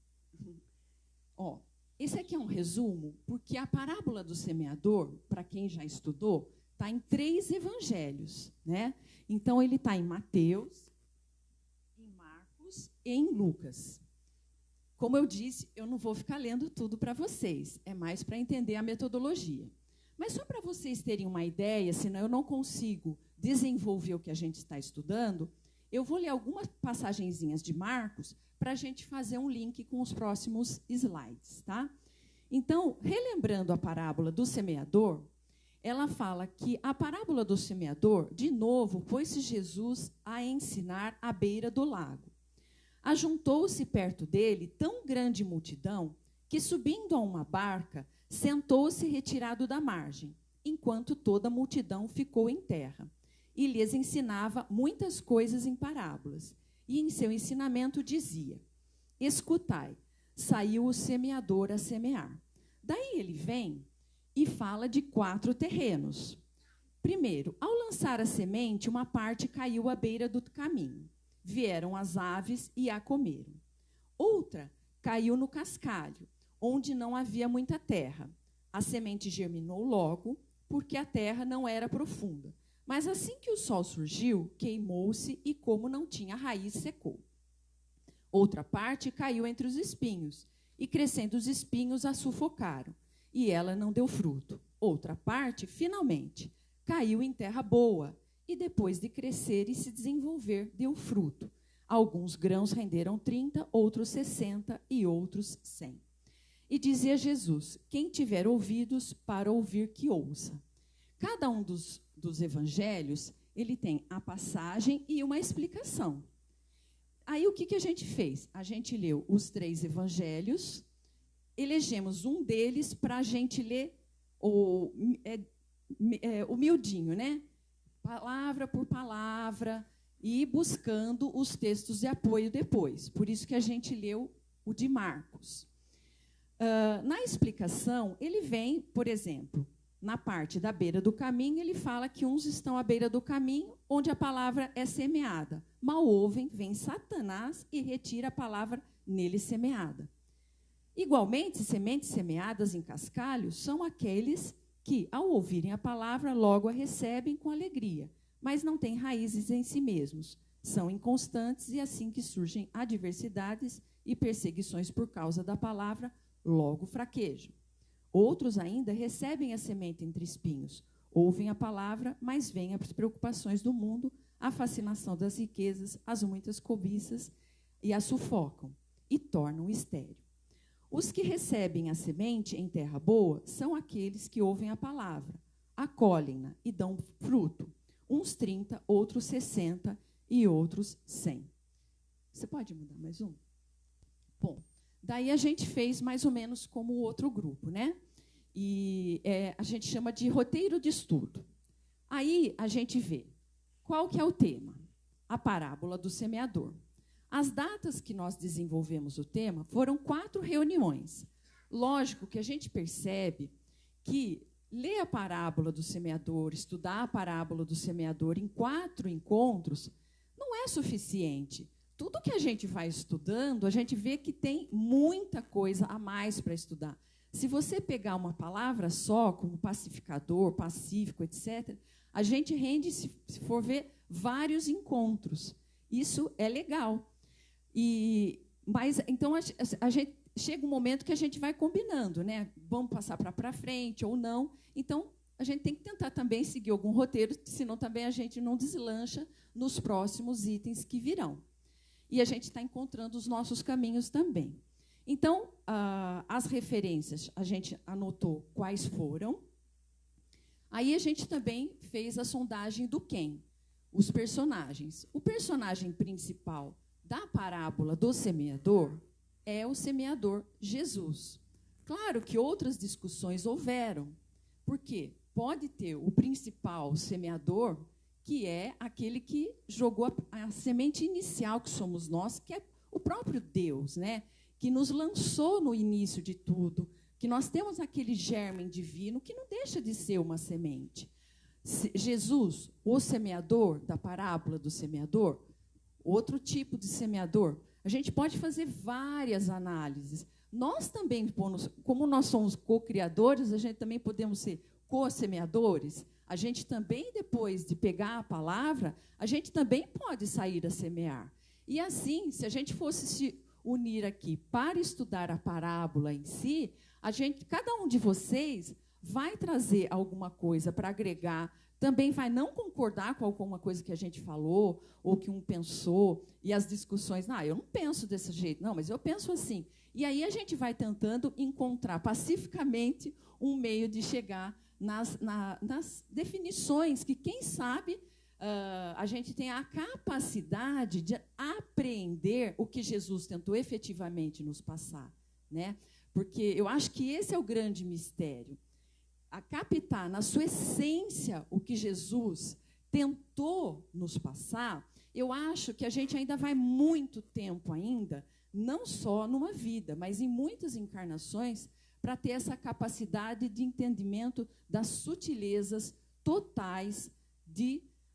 Ó, esse aqui é um resumo, porque a parábola do semeador, para quem já estudou, está em 3 evangelhos, né? Então, ele está em Mateus, em Marcos e em Lucas. Como eu disse, eu não vou ficar lendo tudo para vocês, é mais para entender a metodologia. Mas só para vocês terem uma ideia, senão eu não consigo desenvolver o que a gente está estudando, eu vou ler algumas passagenzinhas de Marcos para a gente fazer um link com os próximos slides, tá? Então, relembrando a parábola do semeador, ela fala que a parábola do semeador, de novo, pôs-se Jesus a ensinar à beira do lago. Ajuntou-se perto dele tão grande multidão que, subindo a uma barca, sentou-se retirado da margem, enquanto toda a multidão ficou em terra. E lhes ensinava muitas coisas em parábolas. E em seu ensinamento dizia: escutai, saiu o semeador a semear. Daí ele vem e fala de 4 terrenos. Primeiro, ao lançar a semente, uma parte caiu à beira do caminho. Vieram as aves e a comeram. Outra caiu no cascalho, onde não havia muita terra. A semente germinou logo, porque a terra não era profunda. Mas assim que o sol surgiu, queimou-se e, como não tinha raiz, secou. Outra parte caiu entre os espinhos, e crescendo os espinhos a sufocaram, e ela não deu fruto. Outra parte, finalmente, caiu em terra boa, e depois de crescer e se desenvolver, deu fruto. Alguns grãos renderam 30, outros 60 e outros 100. E dizia Jesus: quem tiver ouvidos para ouvir, que ouça. Cada um dos evangelhos, ele tem a passagem e uma explicação. Aí, o que a gente fez? A gente leu os 3 evangelhos, elegemos um deles para a gente ler o miudinho, né? Palavra por palavra, e ir buscando os textos de apoio depois. Por isso que a gente leu o de Marcos. Na explicação, ele vem, por exemplo, na parte da beira do caminho, ele fala que uns estão à beira do caminho, onde a palavra é semeada. Mal ouvem, vem Satanás e retira a palavra nele semeada. Igualmente, sementes semeadas em cascalhos são aqueles que, ao ouvirem a palavra, logo a recebem com alegria, mas não têm raízes em si mesmos. São inconstantes e assim que surgem adversidades e perseguições por causa da palavra, logo fraquejam. Outros ainda recebem a semente entre espinhos, ouvem a palavra, mas veem as preocupações do mundo, a fascinação das riquezas, as muitas cobiças e a sufocam e tornam estéril. Os que recebem a semente em terra boa são aqueles que ouvem a palavra, acolhem-na e dão fruto, uns 30, outros 60 e outros 100. Você pode mudar mais um? Bom, daí a gente fez mais ou menos como o outro grupo, né? E a gente chama de roteiro de estudo. Aí a gente vê qual que é o tema, a parábola do semeador. As datas que nós desenvolvemos o tema foram 4 reuniões. Lógico que a gente percebe que ler a parábola do semeador, estudar a parábola do semeador em 4 encontros não é suficiente. Tudo que a gente vai estudando, a gente vê que tem muita coisa a mais para estudar. Se você pegar uma palavra só, como pacificador, pacífico, etc., a gente rende, se for ver, vários encontros. Isso é legal. Mas então a gente chega um momento que a gente vai combinando, né? Vamos passar para frente ou não. Então a gente tem que tentar também seguir algum roteiro, senão também a gente não deslancha nos próximos itens que virão. E a gente está encontrando os nossos caminhos também. Então, as referências, a gente anotou quais foram. Aí a gente também fez a sondagem do quem? Os personagens. O personagem principal da parábola do semeador é o semeador Jesus. Claro que outras discussões houveram. Por quê? Pode ter o principal semeador, que é aquele que jogou a semente inicial, que somos nós, que é o próprio Deus, né? Que nos lançou no início de tudo, que nós temos aquele germe divino que não deixa de ser uma semente. Jesus, o semeador da parábola do semeador, outro tipo de semeador. A gente pode fazer várias análises. Nós também, como nós somos co-criadores, a gente também podemos ser co-semeadores. A gente também, depois de pegar a palavra, a gente também pode sair a semear. E assim, se a gente fosse se unir aqui para estudar a parábola em si, cada um de vocês vai trazer alguma coisa para agregar, também vai não concordar com alguma coisa que a gente falou, ou que um pensou, e as discussões, eu não penso desse jeito, não, mas eu penso assim. E aí a gente vai tentando encontrar pacificamente um meio de chegar nas definições que, quem sabe, a gente tem a capacidade de apreender o que Jesus tentou efetivamente nos passar, né? Porque eu acho que esse é o grande mistério. A captar na sua essência o que Jesus tentou nos passar, eu acho que a gente ainda vai muito tempo ainda, não só numa vida, mas em muitas encarnações, para ter essa capacidade de entendimento das sutilezas totais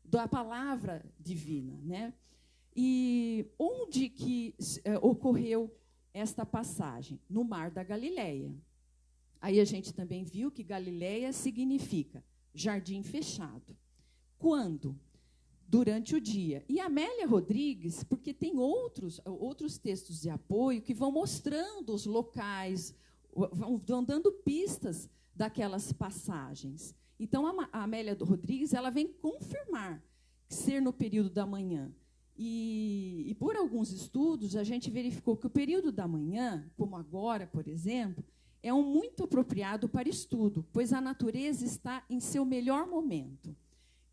da palavra divina, né? E onde que ocorreu esta passagem? No Mar da Galileia. Aí a gente também viu que Galileia significa jardim fechado. Quando? Durante o dia. E Amélia Rodrigues, porque tem outros textos de apoio que vão mostrando os locais, vão dando pistas daquelas passagens. Então, a Amélia Rodrigues ela vem confirmar ser no período da manhã. E por alguns estudos, a gente verificou que o período da manhã, como agora, por exemplo, é muito apropriado para estudo, pois a natureza está em seu melhor momento.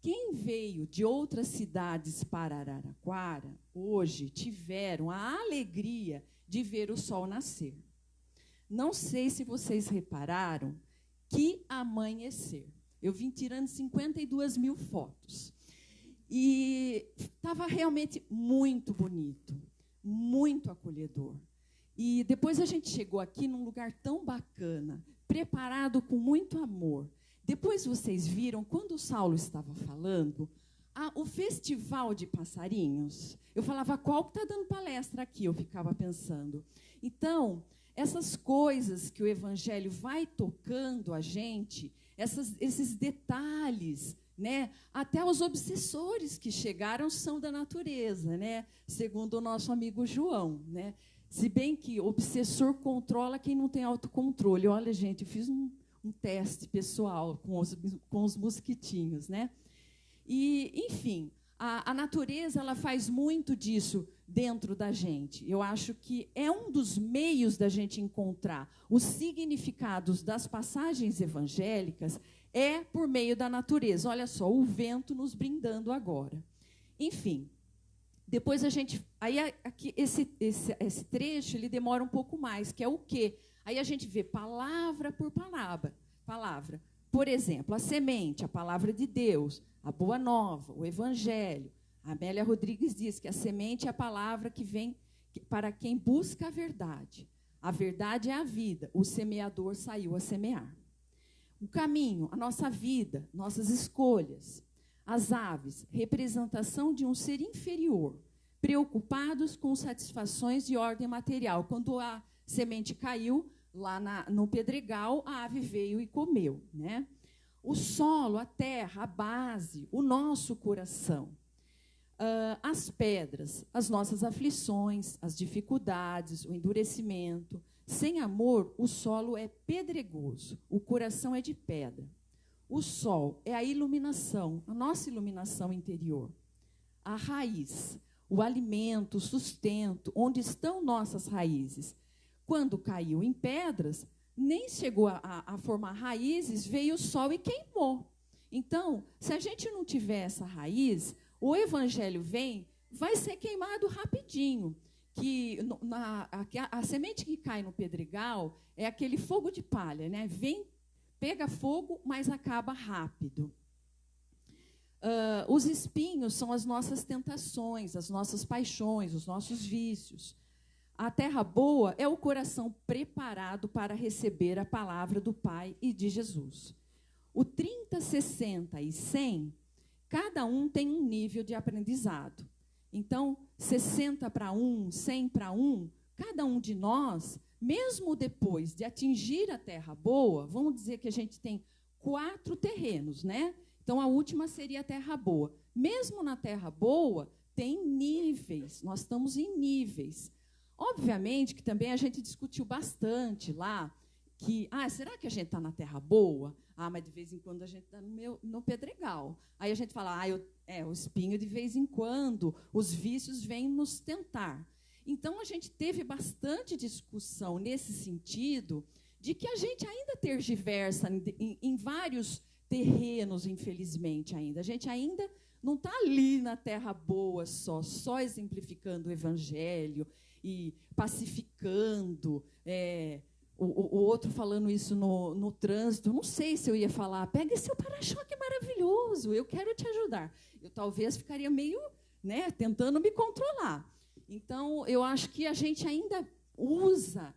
Quem veio de outras cidades para Araraquara, hoje, tiveram a alegria de ver o sol nascer. Não sei se vocês repararam que amanhecer. Eu vim tirando 52 mil fotos. E estava realmente muito bonito, muito acolhedor. E depois a gente chegou aqui num lugar tão bacana, preparado com muito amor. Depois vocês viram, quando o Saulo estava falando, o festival de passarinhos. Eu falava, qual que está dando palestra aqui? Eu ficava pensando. Então, essas coisas que o Evangelho vai tocando a gente, esses detalhes, né? Até os obsessores que chegaram são da natureza, né? Segundo o nosso amigo João, né? Se bem que obsessor controla quem não tem autocontrole. Olha, gente, eu fiz um teste pessoal com os mosquitinhos, né? E, enfim, a natureza ela faz muito disso dentro da gente. Eu acho que é um dos meios da gente encontrar os significados das passagens evangélicas é por meio da natureza. Olha só, o vento nos brindando agora. Enfim, depois a gente... Aí aqui, esse trecho ele demora um pouco mais, que é o quê? Aí a gente vê palavra por palavra. Por exemplo, a semente, a palavra de Deus, a boa nova, o evangelho. A Amélia Rodrigues diz que a semente é a palavra que vem para quem busca a verdade. A verdade é a vida. O semeador saiu a semear. O caminho, a nossa vida, nossas escolhas. As aves, representação de um ser inferior, preocupados com satisfações de ordem material. Quando a semente caiu lá no pedregal, a ave veio e comeu, né? O solo, a terra, a base, o nosso coração. As pedras, as nossas aflições, as dificuldades, o endurecimento. Sem amor, o solo é pedregoso, o coração é de pedra. O sol é a iluminação, a nossa iluminação interior. A raiz, o alimento, o sustento, onde estão nossas raízes. Quando caiu em pedras, nem chegou a formar raízes, veio o sol e queimou. Então, se a gente não tiver essa raiz, o evangelho vai ser queimado rapidinho. A semente que cai no pedregal é aquele fogo de palha, né? Pega fogo, mas acaba rápido. Os espinhos são as nossas tentações, as nossas paixões, os nossos vícios. A terra boa é o coração preparado para receber a palavra do Pai e de Jesus. O 30, 60 e 100, cada um tem um nível de aprendizado. Então, 60 para 1, 100 para 1, cada um de nós, mesmo depois de atingir a terra boa, vamos dizer que a gente tem 4 terrenos, né? Então, a última seria a terra boa. Mesmo na terra boa, tem níveis, nós estamos em níveis. Obviamente que também a gente discutiu bastante lá que, será que a gente está na terra boa? Mas de vez em quando a gente está no pedregal. Aí a gente fala, o espinho de vez em quando, os vícios vêm nos tentar. Então, a gente teve bastante discussão nesse sentido de que a gente ainda tergiversa em vários terrenos, infelizmente, ainda. A gente ainda não está ali na terra boa só exemplificando o evangelho e pacificando, o outro falando isso no trânsito. Eu não sei se eu ia falar, pega esse seu para-choque maravilhoso, eu quero te ajudar. Eu talvez ficaria meio, né, tentando me controlar. Então, eu acho que a gente ainda usa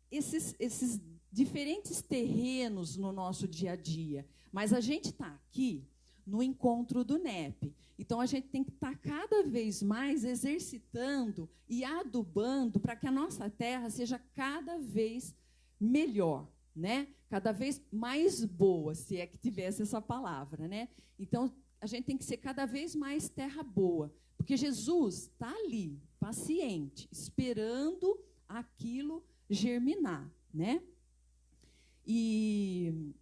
esses diferentes terrenos no nosso dia a dia, mas a gente está aqui no encontro do NEP. Então, a gente tem que estar cada vez mais exercitando e adubando para que a nossa terra seja cada vez melhor, né? Cada vez mais boa, se é que tivesse essa palavra, né? Então, a gente tem que ser cada vez mais terra boa, porque Jesus está ali, paciente, esperando aquilo germinar, né? E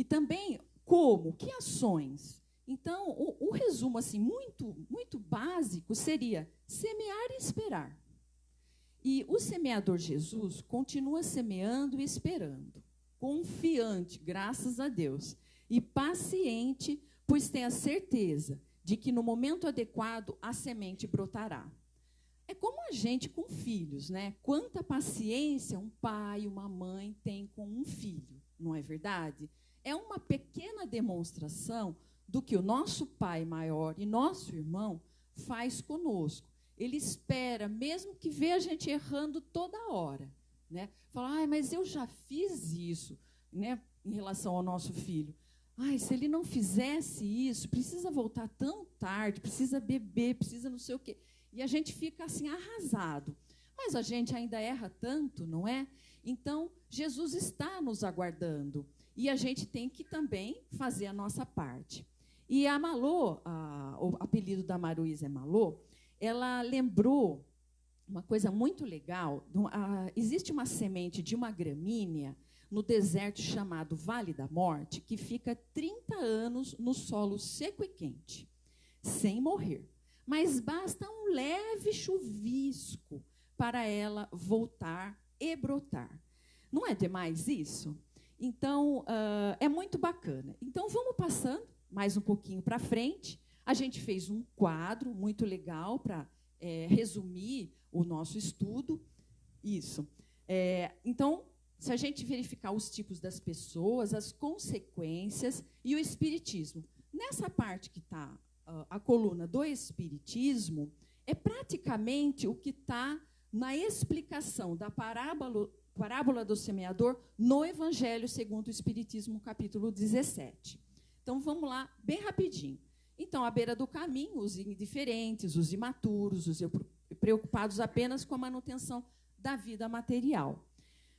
também, como? Que ações? Então, o resumo assim, muito básico seria semear e esperar. E o semeador Jesus continua semeando e esperando, confiante, graças a Deus, e paciente, pois tem a certeza de que no momento adequado a semente brotará. É como a gente com filhos, né? Quanta paciência um pai, uma mãe tem com um filho, não é verdade? É uma pequena demonstração do que o nosso pai maior e nosso irmão faz conosco. Ele espera, mesmo que vê a gente errando toda hora, né? Fala, mas eu já fiz isso, né? em relação ao nosso filho. Ai, se ele não fizesse isso, precisa voltar tão tarde, precisa beber, precisa não sei o quê. E a gente fica assim arrasado. Mas a gente ainda erra tanto, não é? Então, Jesus está nos aguardando. E a gente tem que também fazer a nossa parte. E a Malô, o apelido da Maruísa é Malô, ela lembrou uma coisa muito legal. Existe uma semente de uma gramínea no deserto chamado Vale da Morte, que fica 30 anos no solo seco e quente, sem morrer. Mas basta um leve chuvisco para ela voltar e brotar. Não é demais isso? Então, é muito bacana. Então, vamos passando mais um pouquinho para frente. A gente fez um quadro muito legal para resumir o nosso estudo. Isso. Então, se a gente verificar os tipos das pessoas, as consequências e o espiritismo. Nessa parte que está a coluna do espiritismo, é praticamente o que está na explicação da parábola do semeador no Evangelho segundo o Espiritismo, capítulo 17. Então, vamos lá, bem rapidinho. Então, à beira do caminho, os indiferentes, os imaturos, os preocupados apenas com a manutenção da vida material.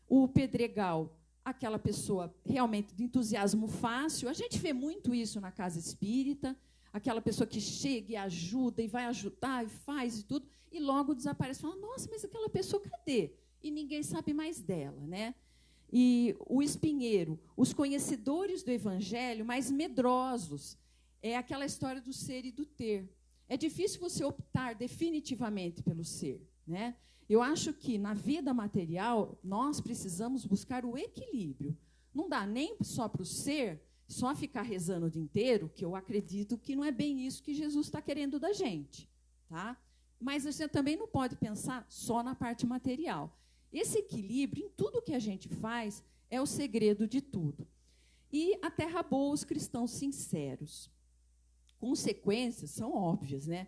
O pedregal, aquela pessoa realmente de entusiasmo fácil. A gente vê muito isso na casa espírita, aquela pessoa que chega e ajuda, e vai ajudar, e faz e tudo, e logo desaparece. Fala, nossa, mas aquela pessoa, cadê? E ninguém sabe mais dela, né? E o espinheiro, os conhecedores do Evangelho, mas medrosos. É aquela história do ser e do ter. É difícil você optar definitivamente pelo ser, né? Eu acho que, na vida material, nós precisamos buscar o equilíbrio. Não dá nem só para o ser, só ficar rezando o dia inteiro, que eu acredito que não é bem isso que Jesus está querendo da gente. Tá? Mas você também não pode pensar só na parte material. Esse equilíbrio, em tudo que a gente faz, é o segredo de tudo. E a terra boa, os cristãos sinceros. Consequências são óbvias, né?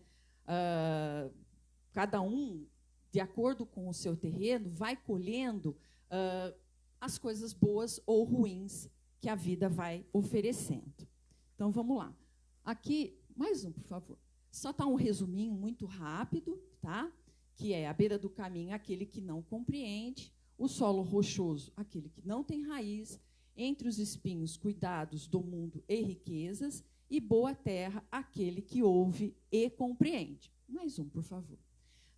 Cada um, de acordo com o seu terreno, vai colhendo as coisas boas ou ruins que a vida vai oferecendo. Então, vamos lá. Aqui, mais um, por favor. Só está um resuminho muito rápido, tá? Que é à beira do caminho, aquele que não compreende, o solo rochoso, aquele que não tem raiz, entre os espinhos, cuidados do mundo e riquezas, e boa terra, aquele que ouve e compreende. Mais um, por favor.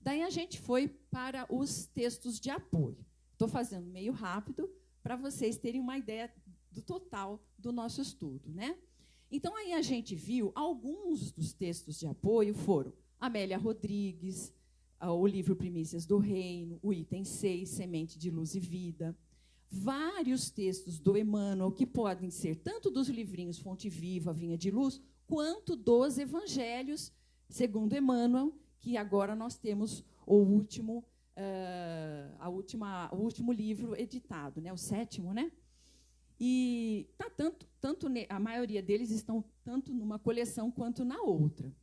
Daí a gente foi para os textos de apoio. Estou fazendo meio rápido para vocês terem uma ideia do total do nosso estudo, né? Então, aí a gente viu alguns dos textos de apoio foram Amélia Rodrigues, o livro Primícias do Reino, o item 6, Semente de Luz e Vida, vários textos do Emmanuel, que podem ser tanto dos livrinhos Fonte Viva, Vinha de Luz, quanto dos Evangelhos, segundo Emmanuel, que agora nós temos o último livro editado, né? O 7º, né? E tá a maioria deles estão tanto numa coleção quanto na outra.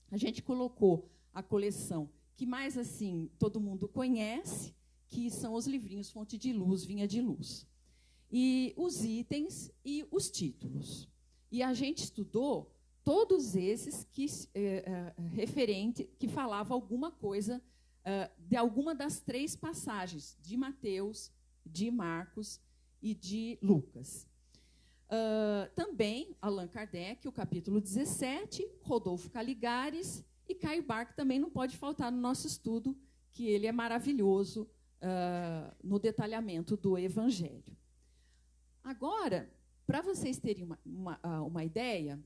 A gente colocou a coleção que mais assim todo mundo conhece, que são os livrinhos Fonte de Luz, Vinha de Luz. E os itens e os títulos. E a gente estudou todos esses que falavam alguma coisa de alguma das 3 passagens, de Mateus, de Marcos e de Lucas. Também Allan Kardec, o capítulo 17, Rodolfo Caligares e Caio Barque também não pode faltar no nosso estudo, que ele é maravilhoso no detalhamento do Evangelho. Agora, para vocês terem uma ideia,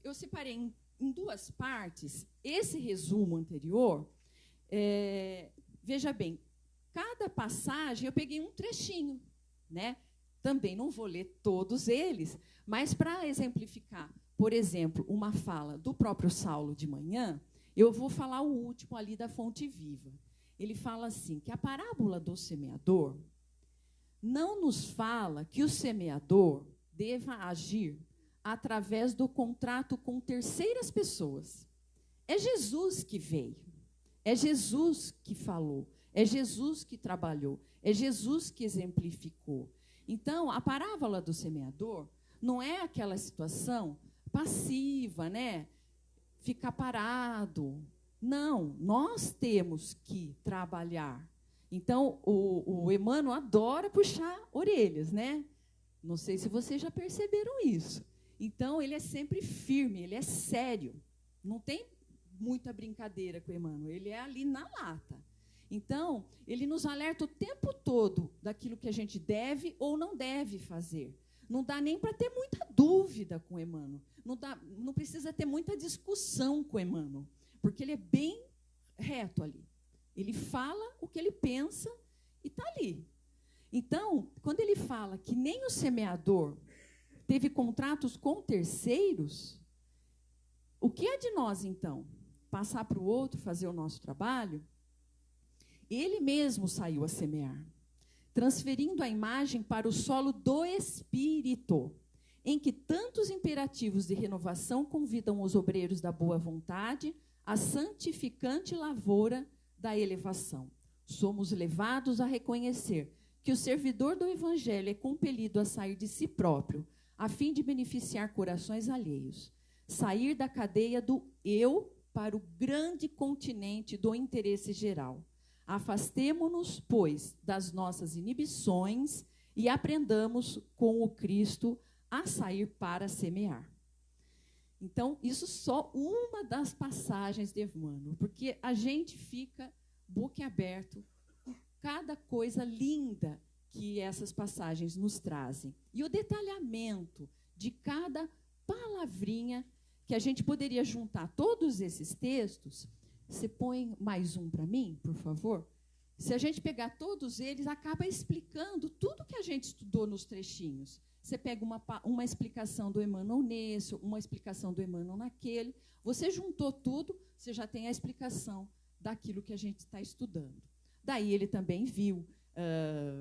eu separei em 2 partes esse resumo anterior. Veja bem, cada passagem eu peguei um trechinho, né? Também não vou ler todos eles, mas para exemplificar, por exemplo, uma fala do próprio Saulo de manhã, eu vou falar o último ali da Fonte Viva. Ele fala assim, que a parábola do semeador não nos fala que o semeador deva agir através do contrato com terceiras pessoas. É Jesus que veio, é Jesus que falou, é Jesus que trabalhou, é Jesus que exemplificou. Então, a parábola do semeador não é aquela situação passiva, né? Ficar parado. Não, nós temos que trabalhar. Então, o Emmanuel adora puxar orelhas, né? Não sei se vocês já perceberam isso. Então, ele é sempre firme, ele é sério. Não tem muita brincadeira com o Emmanuel, ele é ali na lata. Então, ele nos alerta o tempo todo daquilo que a gente deve ou não deve fazer. Não dá nem para ter muita dúvida com o Emmanuel. Não precisa ter muita discussão com o Emmanuel, porque ele é bem reto ali. Ele fala o que ele pensa e está ali. Então, quando ele fala que nem o semeador teve contratos com terceiros, o que é de nós, então? Passar para o outro, fazer o nosso trabalho? Ele mesmo saiu a semear, transferindo a imagem para o solo do Espírito, em que tantos imperativos de renovação convidam os obreiros da boa vontade à santificante lavoura da elevação. Somos levados a reconhecer que o servidor do Evangelho é compelido a sair de si próprio, a fim de beneficiar corações alheios. Sair da cadeia do eu para o grande continente do interesse geral. Afastemo-nos, pois, das nossas inibições e aprendamos com o Cristo a sair para semear. Então, isso só uma das passagens de Emmanuel, porque a gente fica boquiaberto com cada coisa linda que essas passagens nos trazem. E o detalhamento de cada palavrinha, que a gente poderia juntar todos esses textos. Você põe mais um para mim, por favor? Se a gente pegar todos eles, acaba explicando tudo que a gente estudou nos trechinhos. Você pega uma explicação do Emmanuel nesse, uma explicação do Emmanuel naquele. Você juntou tudo, você já tem a explicação daquilo que a gente está estudando. Daí ele também viu,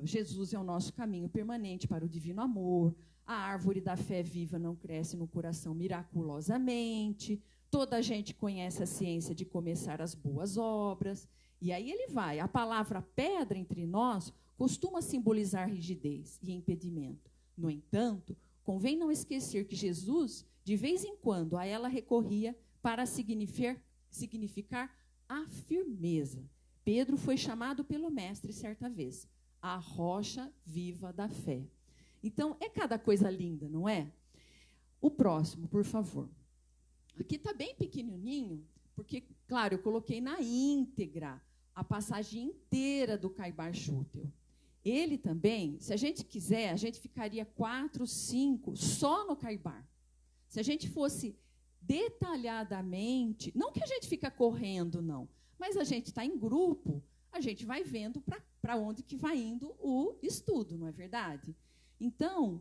Jesus é o nosso caminho permanente para o divino amor, a árvore da fé viva não cresce no coração miraculosamente, toda a gente conhece a ciência de começar as boas obras. E aí ele vai. A palavra pedra entre nós costuma simbolizar rigidez e impedimento. No entanto, convém não esquecer que Jesus, de vez em quando, a ela recorria para significar a firmeza. Pedro foi chamado pelo mestre certa vez, a rocha viva da fé. Então, é cada coisa linda, não é? O próximo, por favor. Aqui está bem pequenininho, porque, claro, eu coloquei na íntegra a passagem inteira do Caibar Schutel. Ele também, se a gente quiser, a gente ficaria 4, 5 só no Caibar. Se a gente fosse detalhadamente, não que a gente fica correndo, não, mas a gente está em grupo, a gente vai vendo para onde que vai indo o estudo, não é verdade? Então,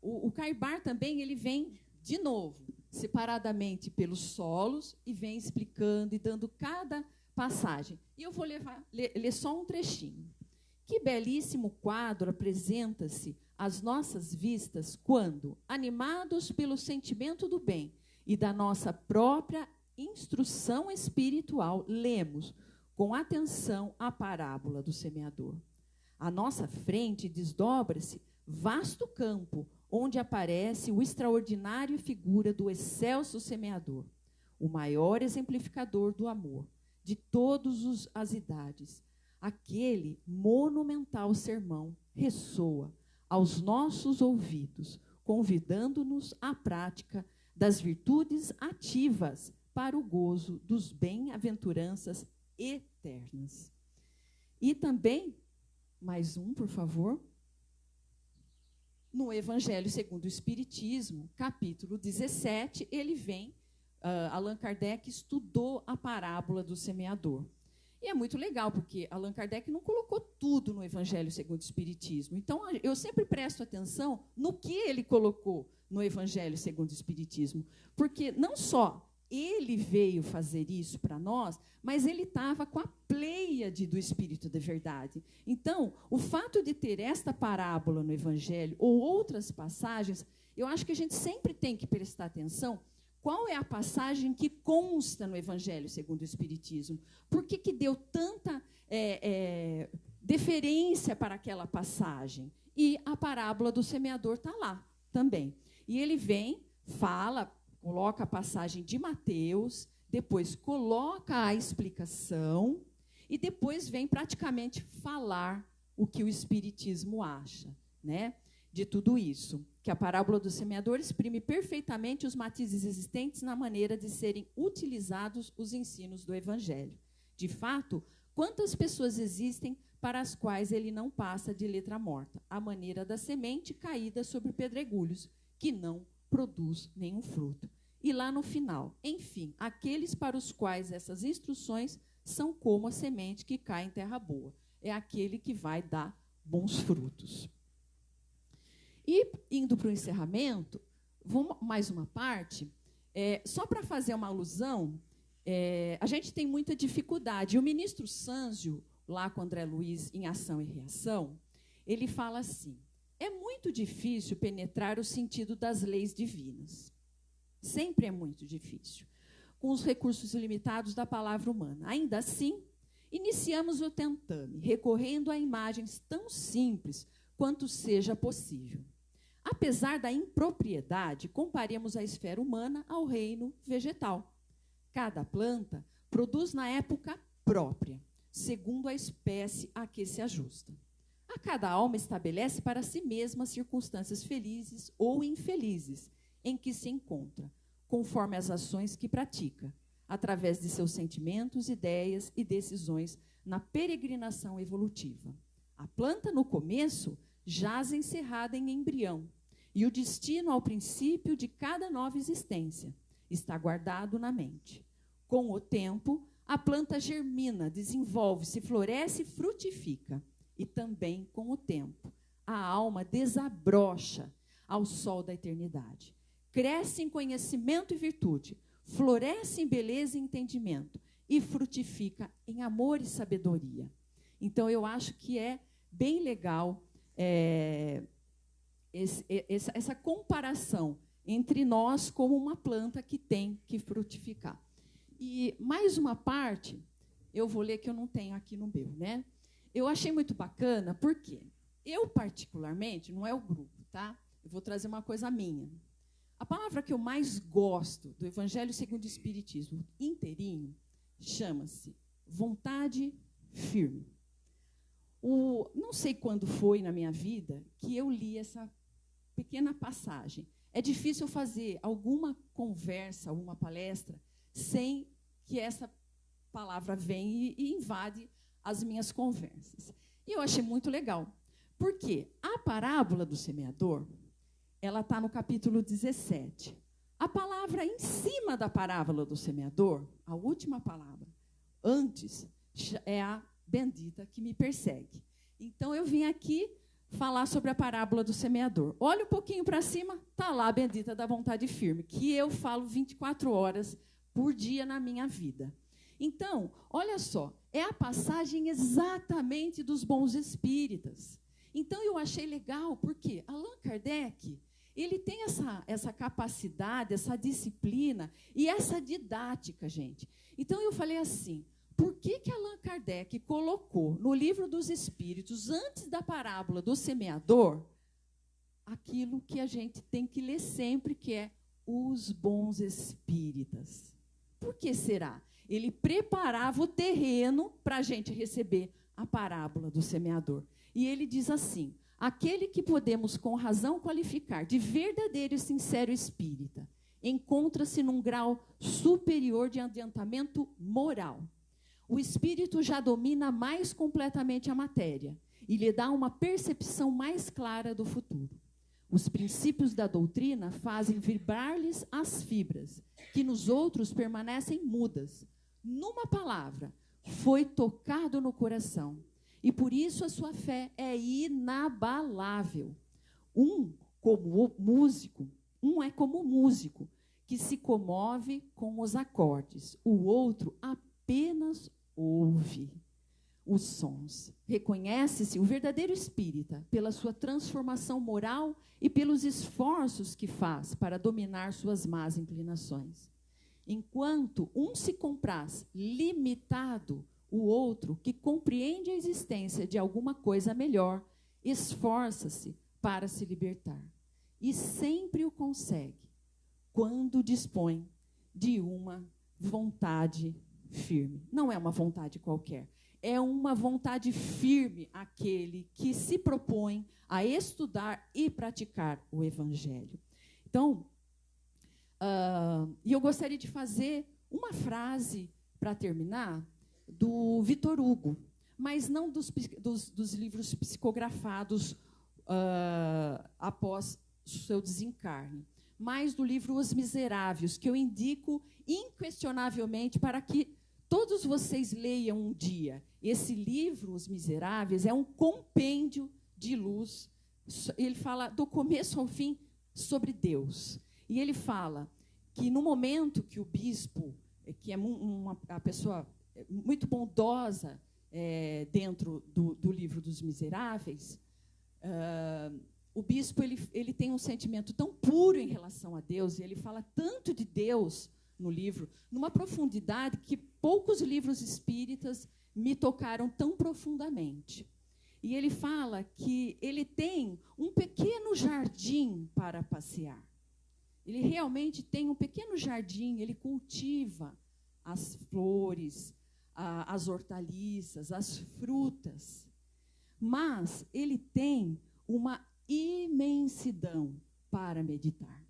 o Caibar também ele vem, de novo, separadamente pelos solos e vem explicando e dando cada passagem. E eu vou ler só um trechinho. Que belíssimo quadro apresenta-se às nossas vistas quando, animados pelo sentimento do bem e da nossa própria instrução espiritual, lemos com atenção a parábola do semeador. À nossa frente desdobra-se vasto campo, onde aparece o extraordinário figura do excelso semeador, o maior exemplificador do amor, de todas as idades. Aquele monumental sermão ressoa aos nossos ouvidos, convidando-nos à prática das virtudes ativas para o gozo dos bem-aventuranças eternas. E também, mais um, por favor, no Evangelho segundo o Espiritismo, capítulo 17, ele vem, Allan Kardec estudou a parábola do semeador. E é muito legal, porque Allan Kardec não colocou tudo no Evangelho segundo o Espiritismo. Então, eu sempre presto atenção no que ele colocou no Evangelho segundo o Espiritismo. Porque não só ele veio fazer isso para nós, mas ele estava com a pleiade do Espírito de Verdade. Então, o fato de ter esta parábola no Evangelho ou outras passagens, eu acho que a gente sempre tem que prestar atenção qual é a passagem que consta no Evangelho segundo o Espiritismo. Por que deu tanta deferência para aquela passagem. E a parábola do semeador está lá também. E ele vem, fala, coloca a passagem de Mateus, depois coloca a explicação e depois vem praticamente falar o que o Espiritismo acha, né, de tudo isso. Que a parábola do semeador exprime perfeitamente os matizes existentes na maneira de serem utilizados os ensinos do Evangelho. De fato, quantas pessoas existem para as quais ele não passa de letra morta, à maneira da semente caída sobre pedregulhos, que não produz nenhum fruto. E lá no final, enfim, aqueles para os quais essas instruções são como a semente que cai em terra boa. É aquele que vai dar bons frutos. E, indo para o encerramento, vamos mais uma parte, só para fazer uma alusão, a gente tem muita dificuldade. O ministro Sanzio, lá com André Luiz, em Ação e Reação, ele fala assim: é muito difícil penetrar o sentido das leis divinas. Sempre é muito difícil, com os recursos limitados da palavra humana. Ainda assim, iniciamos o tentame, recorrendo a imagens tão simples quanto seja possível. Apesar da impropriedade, comparemos a esfera humana ao reino vegetal. Cada planta produz na época própria, segundo a espécie a que se ajusta. A cada alma estabelece para si mesma circunstâncias felizes ou infelizes em que se encontra, conforme as ações que pratica, através de seus sentimentos, ideias e decisões na peregrinação evolutiva. A planta, no começo, jaz encerrada em embrião, e o destino ao princípio de cada nova existência está guardado na mente. Com o tempo, a planta germina, desenvolve-se, floresce e frutifica. E também, com o tempo, a alma desabrocha ao sol da eternidade. Cresce em conhecimento e virtude, floresce em beleza e entendimento e frutifica em amor e sabedoria. Então, eu acho que é bem legal essa comparação entre nós como uma planta que tem que frutificar. E mais uma parte, eu vou ler que eu não tenho aqui no meu, né? Eu achei muito bacana, porque eu, particularmente, não é o grupo, tá? Eu vou trazer uma coisa minha. A palavra que eu mais gosto do Evangelho segundo o Espiritismo inteirinho chama-se vontade firme. Não sei quando foi na minha vida que eu li essa pequena passagem. É difícil fazer alguma conversa, alguma palestra, sem que essa palavra venha e invade as minhas conversas. E eu achei muito legal, porque a parábola do semeador, ela está no capítulo 17. A palavra em cima da parábola do semeador, a última palavra, antes, é a bendita que me persegue. Então, eu vim aqui falar sobre a parábola do semeador. Olha um pouquinho para cima, está lá a bendita da vontade firme, que eu falo 24 horas por dia na minha vida. Então, olha só, é a passagem exatamente dos bons espíritas. Então, eu achei legal, porque Allan Kardec, ele tem essa capacidade, essa disciplina e essa didática, gente. Então, eu falei assim, por que Allan Kardec colocou no Livro dos Espíritos, antes da parábola do semeador, aquilo que a gente tem que ler sempre, que é os bons espíritas? Por que será? Ele preparava o terreno para a gente receber a parábola do semeador. E ele diz assim, aquele que podemos com razão qualificar de verdadeiro e sincero espírita, encontra-se num grau superior de adiantamento moral. O espírito já domina mais completamente a matéria e lhe dá uma percepção mais clara do futuro. Os princípios da doutrina fazem vibrar-lhes as fibras, que nos outros permanecem mudas. Numa palavra, foi tocado no coração, e por isso a sua fé é inabalável. Um é como músico, que se comove com os acordes, o outro apenas ouve os sons. Reconhece-se o verdadeiro espírita pela sua transformação moral e pelos esforços que faz para dominar suas más inclinações. Enquanto um se compraz limitado, o outro que compreende a existência de alguma coisa melhor, esforça-se para se libertar. E sempre o consegue, quando dispõe de uma vontade firme. Não é uma vontade qualquer, é uma vontade firme aquele que se propõe a estudar e praticar o Evangelho. Então, eu gostaria de fazer uma frase, para terminar, do Victor Hugo, mas não dos livros psicografados após seu desencarne, mas do livro Os Miseráveis, que eu indico inquestionavelmente para que todos vocês leiam um dia. Esse livro, Os Miseráveis, é um compêndio de luz. Ele fala do começo ao fim sobre Deus. E ele fala que no momento que o bispo, que é uma pessoa muito bondosa dentro do livro dos Miseráveis, o bispo ele tem um sentimento tão puro em relação a Deus, e ele fala tanto de Deus no livro, numa profundidade que poucos livros espíritas me tocaram tão profundamente. E ele fala que ele tem um pequeno jardim para passear. Ele realmente tem um pequeno jardim, ele cultiva as flores, as hortaliças, as frutas. Mas ele tem uma imensidão para meditar.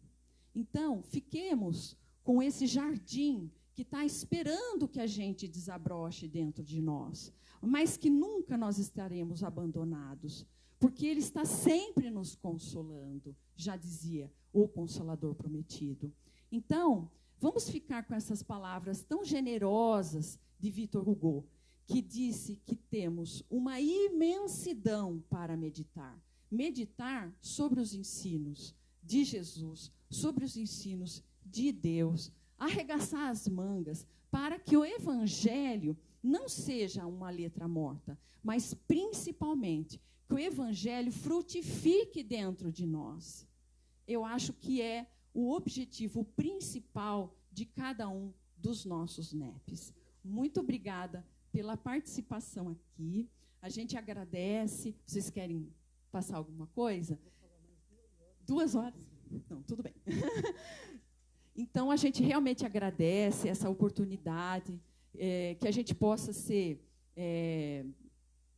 Então, fiquemos com esse jardim que está esperando que a gente desabroche dentro de nós, mas que nunca nós estaremos abandonados, porque ele está sempre nos consolando, já dizia o Consolador Prometido. Então, vamos ficar com essas palavras tão generosas de Victor Hugo, que disse que temos uma imensidão para meditar. Meditar sobre os ensinos de Jesus, sobre os ensinos de Deus, arregaçar as mangas para que o Evangelho não seja uma letra morta, mas principalmente que o Evangelho frutifique dentro de nós. Eu acho que é o objetivo principal de cada um dos nossos NEPs. Muito obrigada pela participação aqui. A gente agradece. Vocês querem passar alguma coisa? 2 horas? Não, tudo bem. Então, a gente realmente agradece essa oportunidade, que a gente possa ser...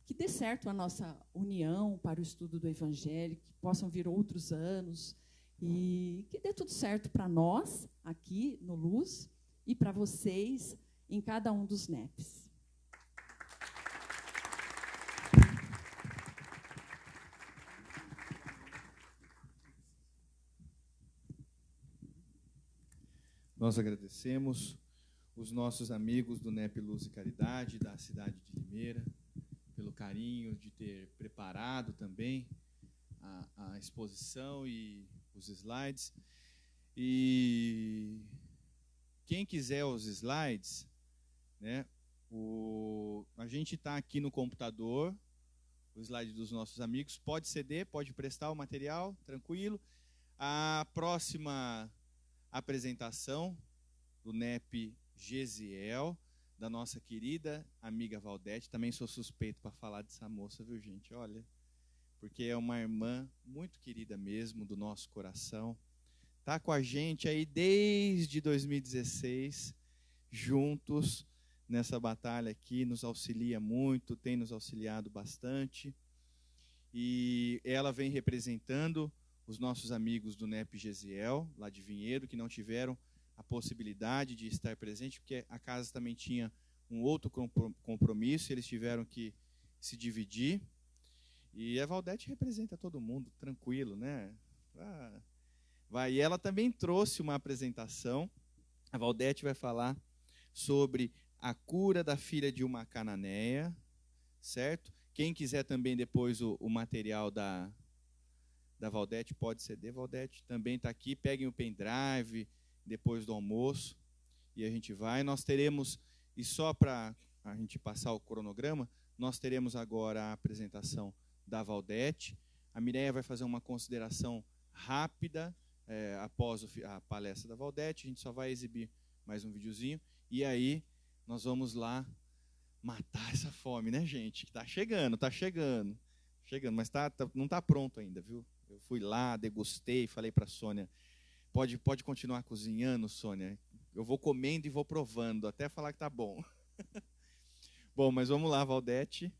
que dê certo a nossa união para o estudo do Evangelho, que possam vir outros anos, e que dê tudo certo para nós, aqui no Luz, e para vocês, em cada um dos NEPs. Nós agradecemos os nossos amigos do NEP Luz e Caridade, da cidade de Limeira, pelo carinho de ter preparado também a exposição e os slides. E quem quiser os slides, né, a gente está aqui no computador, o slide dos nossos amigos, pode ceder, pode prestar o material, tranquilo. A próxima apresentação do NEP Gesiel, da nossa querida amiga Valdete. Também sou suspeito para falar dessa moça, viu, gente? Olha, porque é uma irmã muito querida mesmo, do nosso coração. Está com a gente aí desde 2016, juntos nessa batalha aqui, nos auxilia muito, tem nos auxiliado bastante. E ela vem representando os nossos amigos do NEP Gesiel, lá de Vinhedo, que não tiveram a possibilidade de estar presente, porque a casa também tinha um outro compromisso, eles tiveram que se dividir. E a Valdete representa todo mundo, tranquilo, né? E ela também trouxe uma apresentação. A Valdete vai falar sobre a cura da filha de uma cananeia, certo? Quem quiser também depois o material da Valdete, pode ceder. Valdete também está aqui. Peguem o pendrive depois do almoço e a gente vai. Nós teremos, e só para a gente passar o cronograma, nós teremos agora a apresentação da Valdete. A Mireia vai fazer uma consideração rápida após a palestra da Valdete. A gente só vai exibir mais um videozinho. E aí nós vamos lá matar essa fome, né, gente? Que tá chegando. Chegando, mas não está pronto ainda, viu? Eu fui lá, degustei, falei para a Sônia, pode continuar cozinhando, Sônia. Eu vou comendo e vou provando, até falar que tá bom. Bom, mas vamos lá, Valdete.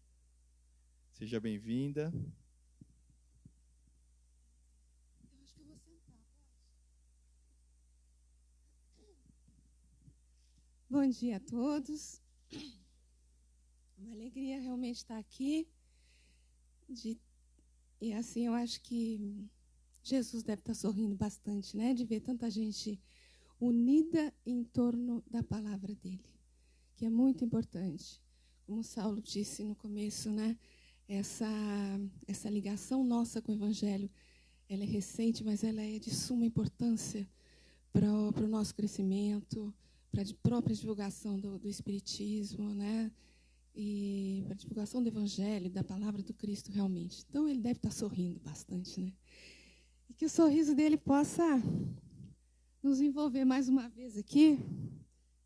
Seja bem-vinda. Bom dia a todos. Uma alegria realmente estar aqui. E assim, eu acho que Jesus deve estar sorrindo bastante, né? De ver tanta gente unida em torno da palavra dele, que é muito importante. Como Saulo disse no começo, né? Essa ligação nossa com o Evangelho, ela é recente, mas ela é de suma importância para o nosso crescimento, para a própria divulgação do Espiritismo, né? E para a divulgação do Evangelho, da palavra do Cristo realmente. Então, ele deve estar sorrindo bastante, né? E que o sorriso dele possa nos envolver mais uma vez aqui,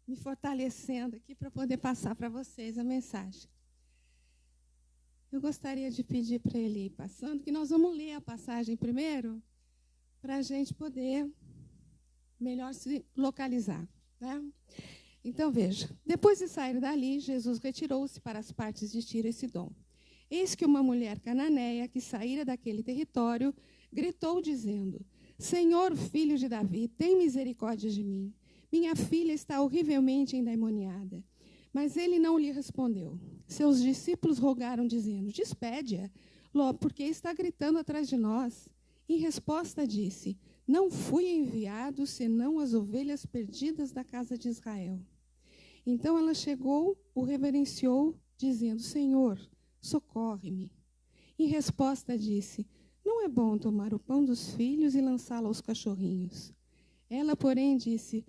me fortalecendo aqui para poder passar para vocês a mensagem. Eu gostaria de pedir para ele ir passando, que nós vamos ler a passagem primeiro, para a gente poder melhor se localizar, né? Então, veja, depois de sair dali, Jesus retirou-se para as partes de Tiro e Sidom. Eis que uma mulher cananeia, que saíra daquele território, gritou, dizendo, Senhor, filho de Davi, tem misericórdia de mim. Minha filha está horrivelmente endemoniada. Mas ele não lhe respondeu. Seus discípulos rogaram, dizendo, despede-a, porque está gritando atrás de nós. Em resposta, disse, não fui enviado, senão as ovelhas perdidas da casa de Israel. Então ela chegou, o reverenciou, dizendo, Senhor, socorre-me. Em resposta, disse, não é bom tomar o pão dos filhos e lançá-lo aos cachorrinhos. Ela, porém, disse,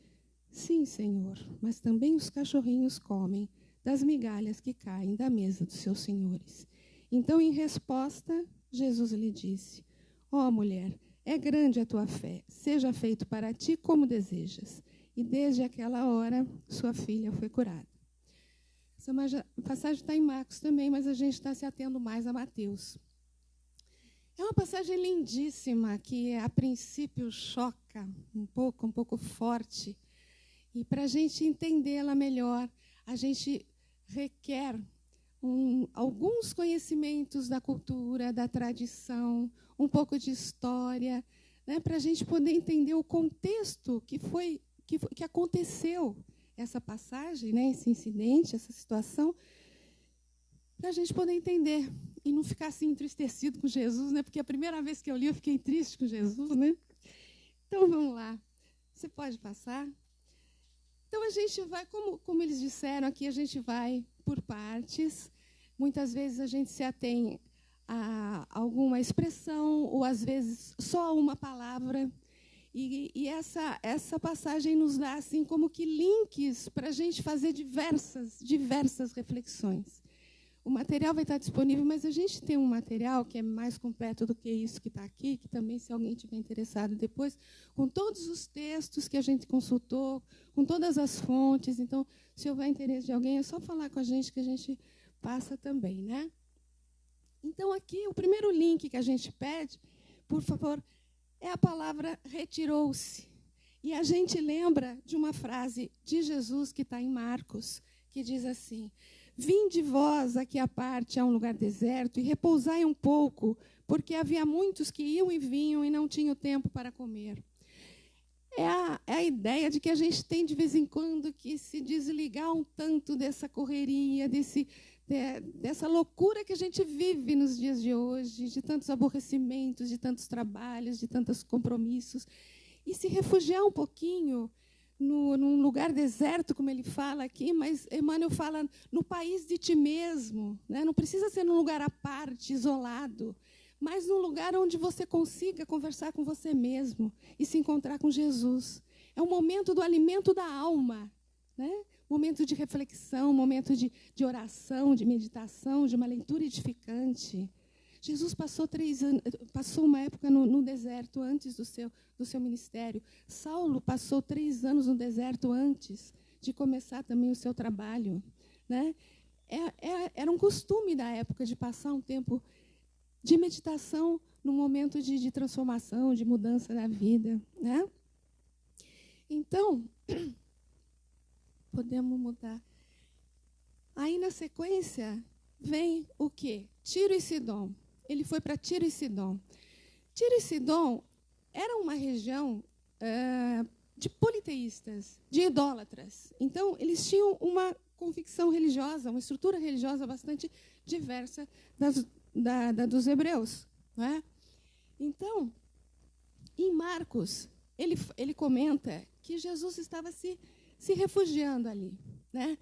sim, Senhor, mas também os cachorrinhos comem das migalhas que caem da mesa dos seus senhores. Então, em resposta, Jesus lhe disse, ó mulher, é grande a tua fé, seja feito para ti como desejas. E desde aquela hora, sua filha foi curada. Essa passagem está em Marcos também, mas a gente está se atendo mais a Mateus. É uma passagem lindíssima, que a princípio choca um pouco forte. E para a gente entendê-la melhor, a gente requer alguns conhecimentos da cultura, da tradição, um pouco de história, né, para a gente poder entender o contexto que aconteceu essa passagem, né, esse incidente, essa situação, para a gente poder entender e não ficar assim entristecido com Jesus, né, porque a primeira vez que eu li eu fiquei triste com Jesus, né? Então vamos lá, você pode passar. Então a gente vai, como eles disseram aqui, a gente vai por partes. Muitas vezes a gente se atém a alguma expressão ou às vezes só uma palavra. E essa passagem nos dá assim como que links para a gente fazer diversas reflexões. O material vai estar disponível, mas a gente tem um material que é mais completo do que isso que está aqui, que também, se alguém tiver interessado depois, com todos os textos que a gente consultou, com todas as fontes. Então, se houver interesse de alguém, é só falar com a gente que a gente passa também, né? Então, aqui, o primeiro link que a gente pede, por favor, é a palavra retirou-se. E a gente lembra de uma frase de Jesus que está em Marcos, que diz assim, vinde vós aqui à parte a um lugar deserto e repousai um pouco, porque havia muitos que iam e vinham e não tinham tempo para comer. É a ideia de que a gente tem, de vez em quando, que se desligar um tanto dessa correria, dessa loucura que a gente vive nos dias de hoje, de tantos aborrecimentos, de tantos trabalhos, de tantos compromissos, e se refugiar um pouquinho num lugar deserto, como ele fala aqui, mas Emmanuel fala no país de ti mesmo, né? Não precisa ser num lugar à parte, isolado, mas num lugar onde você consiga conversar com você mesmo e se encontrar com Jesus. É um momento do alimento da alma, né? Momento de reflexão, momento de oração, de meditação, de uma leitura edificante. Jesus passou uma época no deserto antes do seu ministério. Saulo passou 3 anos no deserto antes de começar também o seu trabalho, né? era um costume da época de passar um tempo de meditação num momento de transformação, de mudança da vida, né? Então, podemos mudar. Aí, na sequência, vem o quê? Tiro e Sidom. Ele foi para Tiro e Sidom. Tiro e Sidom era uma região de politeístas, de idólatras. Então, eles tinham uma convicção religiosa, uma estrutura religiosa bastante diversa dos hebreus. Não é? Então, em Marcos, ele comenta que Jesus estava se refugiando ali. Né?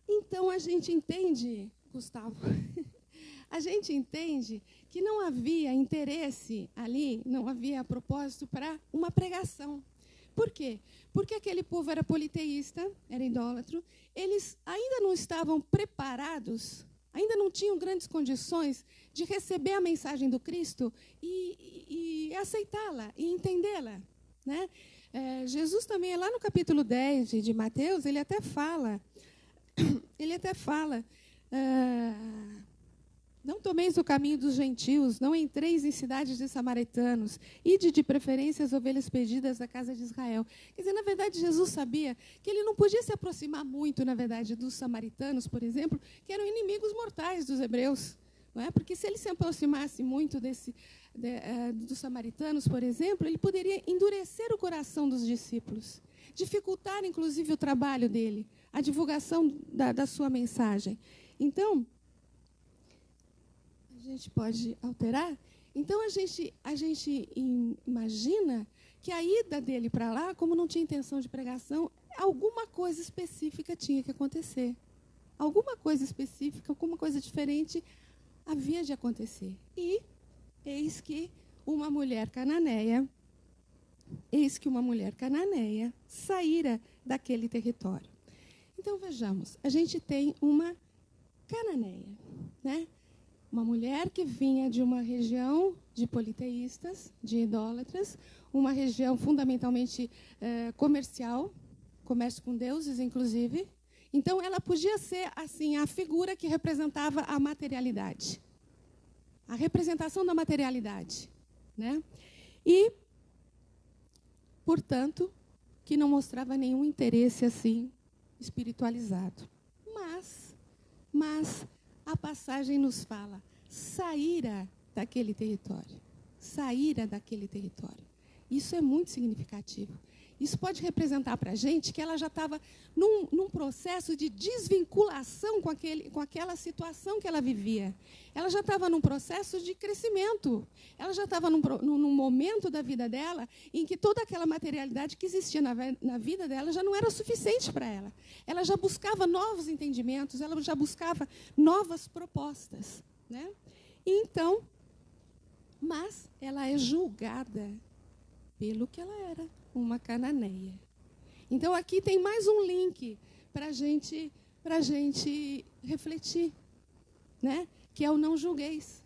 Então, a gente entende, Gustavo, a gente entende que não havia interesse ali, não havia propósito para uma pregação. Por quê? Porque aquele povo era politeísta, era idólatro, eles ainda não estavam preparados, ainda não tinham grandes condições de receber a mensagem do Cristo e aceitá-la e entendê-la. Né? Jesus também, lá no capítulo 10 de Mateus, ele até fala, não tomeis o caminho dos gentios, não entreis em cidades de samaritanos, ide de preferência as ovelhas perdidas da casa de Israel. Quer dizer, na verdade, Jesus sabia que ele não podia se aproximar muito, na verdade, dos samaritanos, por exemplo, que eram inimigos mortais dos hebreus. Não é? Porque se ele se aproximasse muito dos samaritanos, por exemplo, ele poderia endurecer o coração dos discípulos, dificultar, inclusive, o trabalho dele, a divulgação da sua mensagem. Então, a gente pode alterar? Então, a gente imagina que a ida dele para lá, como não tinha intenção de pregação, alguma coisa específica tinha que acontecer. Alguma coisa específica, alguma coisa diferente havia de acontecer. E eis que uma mulher cananeia saíra daquele território. Então, vejamos, a gente tem uma cananeia, né? Uma mulher que vinha de uma região de politeístas, de idólatras, uma região fundamentalmente comercial, comércio com deuses, inclusive. Então, ela podia ser assim a figura que representava a materialidade, a representação da materialidade, né? E, portanto, que não mostrava nenhum interesse assim espiritualizado. Mas a passagem nos fala, saíra daquele território. Saíra daquele território. Isso é muito significativo. Isso pode representar para a gente que ela já estava num processo de desvinculação com aquela situação que ela vivia. Ela já estava num processo de crescimento. Ela já estava num momento da vida dela em que toda aquela materialidade que existia na vida dela já não era suficiente para ela. Ela já buscava novos entendimentos, ela já buscava novas propostas. Né? Então, mas ela é julgada pelo que ela era, uma cananeia. Então, aqui tem mais um link para a gente refletir, né? Que é o não julgueis.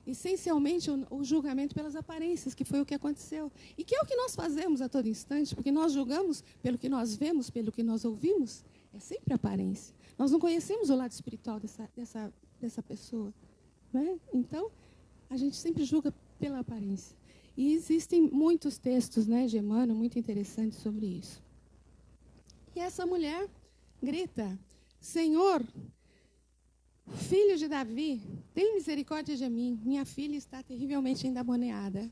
Essencialmente, o julgamento pelas aparências, que foi o que aconteceu. E que é o que nós fazemos a todo instante, porque nós julgamos pelo que nós vemos, pelo que nós ouvimos, é sempre aparência. Nós não conhecemos o lado espiritual dessa pessoa. Né? Então, a gente sempre julga pela aparência. E existem muitos textos, né, de Emmanuel, muito interessantes sobre isso. E essa mulher grita, Senhor, filho de Davi, tem misericórdia de mim, minha filha está terrivelmente endemoniada.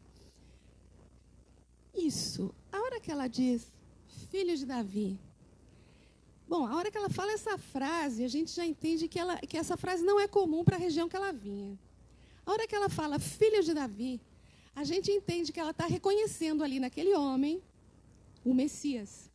Isso, a hora que ela diz, filho de Davi, bom, a hora que ela fala essa frase, a gente já entende que essa frase não é comum para a região que ela vinha. A hora que ela fala, filho de Davi, a gente entende que ela está reconhecendo ali naquele homem o Messias.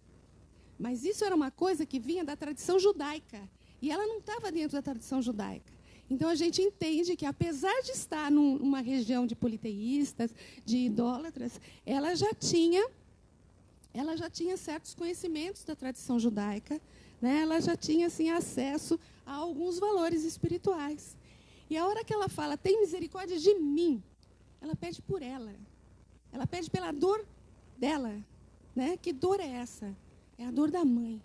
Mas isso era uma coisa que vinha da tradição judaica. E ela não estava dentro da tradição judaica. Então, a gente entende que, apesar de estar numa região de politeístas, de idólatras, ela já tinha certos conhecimentos da tradição judaica, né? Ela já tinha assim, acesso a alguns valores espirituais. E a hora que ela fala, tem misericórdia de mim, ela pede por ela. Ela pede pela dor dela. Né? Que dor é essa? É a dor da mãe.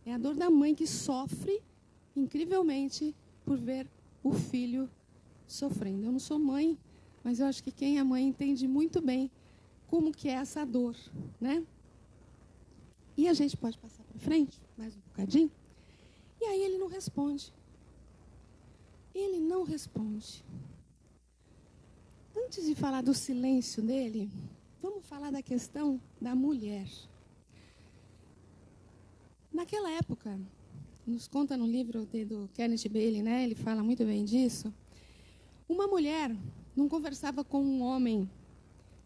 É a dor da mãe que sofre incrivelmente, por ver o filho sofrendo. Eu não sou mãe, mas eu acho que quem é mãe entende muito bem como que é essa dor, né? E a gente pode passar para frente, mais um bocadinho. E aí ele não responde. Ele não responde. Antes de falar do silêncio dele, vamos falar da questão da mulher. Naquela época, nos conta no livro do Kenneth Bailey, né? Ele fala muito bem disso. Uma mulher não conversava com um homem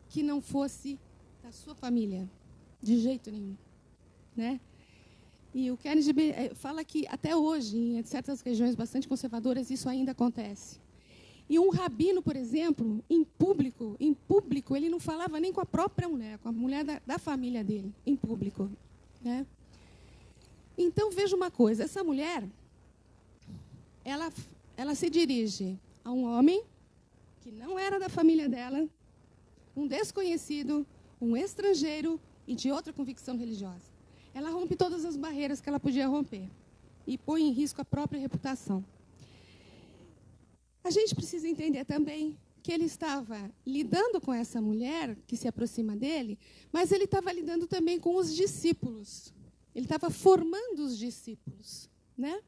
que não fosse da sua família, de jeito nenhum, né? E o Kenneth Bailey fala que até hoje, em certas regiões bastante conservadoras, isso ainda acontece. E um rabino, por exemplo, em público, ele não falava nem com a própria mulher, com a mulher da família dele, em público, né? Então, veja uma coisa, essa mulher, ela se dirige a um homem que não era da família dela, um desconhecido, um estrangeiro e de outra convicção religiosa. Ela rompe todas as barreiras que ela podia romper e põe em risco a própria reputação. A gente precisa entender também que ele estava lidando com essa mulher que se aproxima dele, mas ele estava lidando também com os discípulos. Ele estava formando os discípulos, né?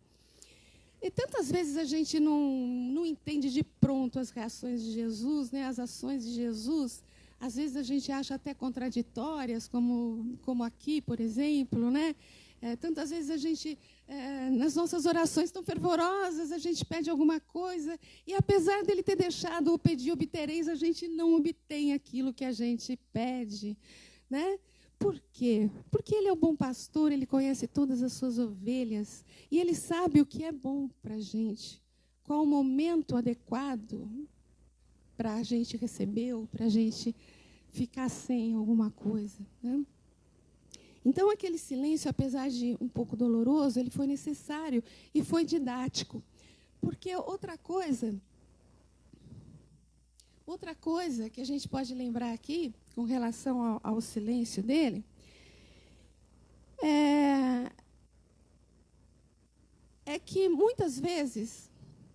E tantas vezes a gente não entende de pronto as reações de Jesus, né? As ações de Jesus. Às vezes a gente acha até contraditórias, como aqui, por exemplo, né? Tantas vezes a gente, nas nossas orações tão fervorosas, a gente pede alguma coisa e, apesar dele ter deixado o pedir obtereis, a gente não obtém aquilo que a gente pede, né? Por quê? Porque ele é o bom pastor, ele conhece todas as suas ovelhas e ele sabe o que é bom para a gente, qual o momento adequado para a gente receber ou para a gente ficar sem alguma coisa, né? Então, aquele silêncio, apesar de um pouco doloroso, ele foi necessário e foi didático. Porque outra coisa que a gente pode lembrar aqui, com relação ao silêncio dele, é que muitas vezes,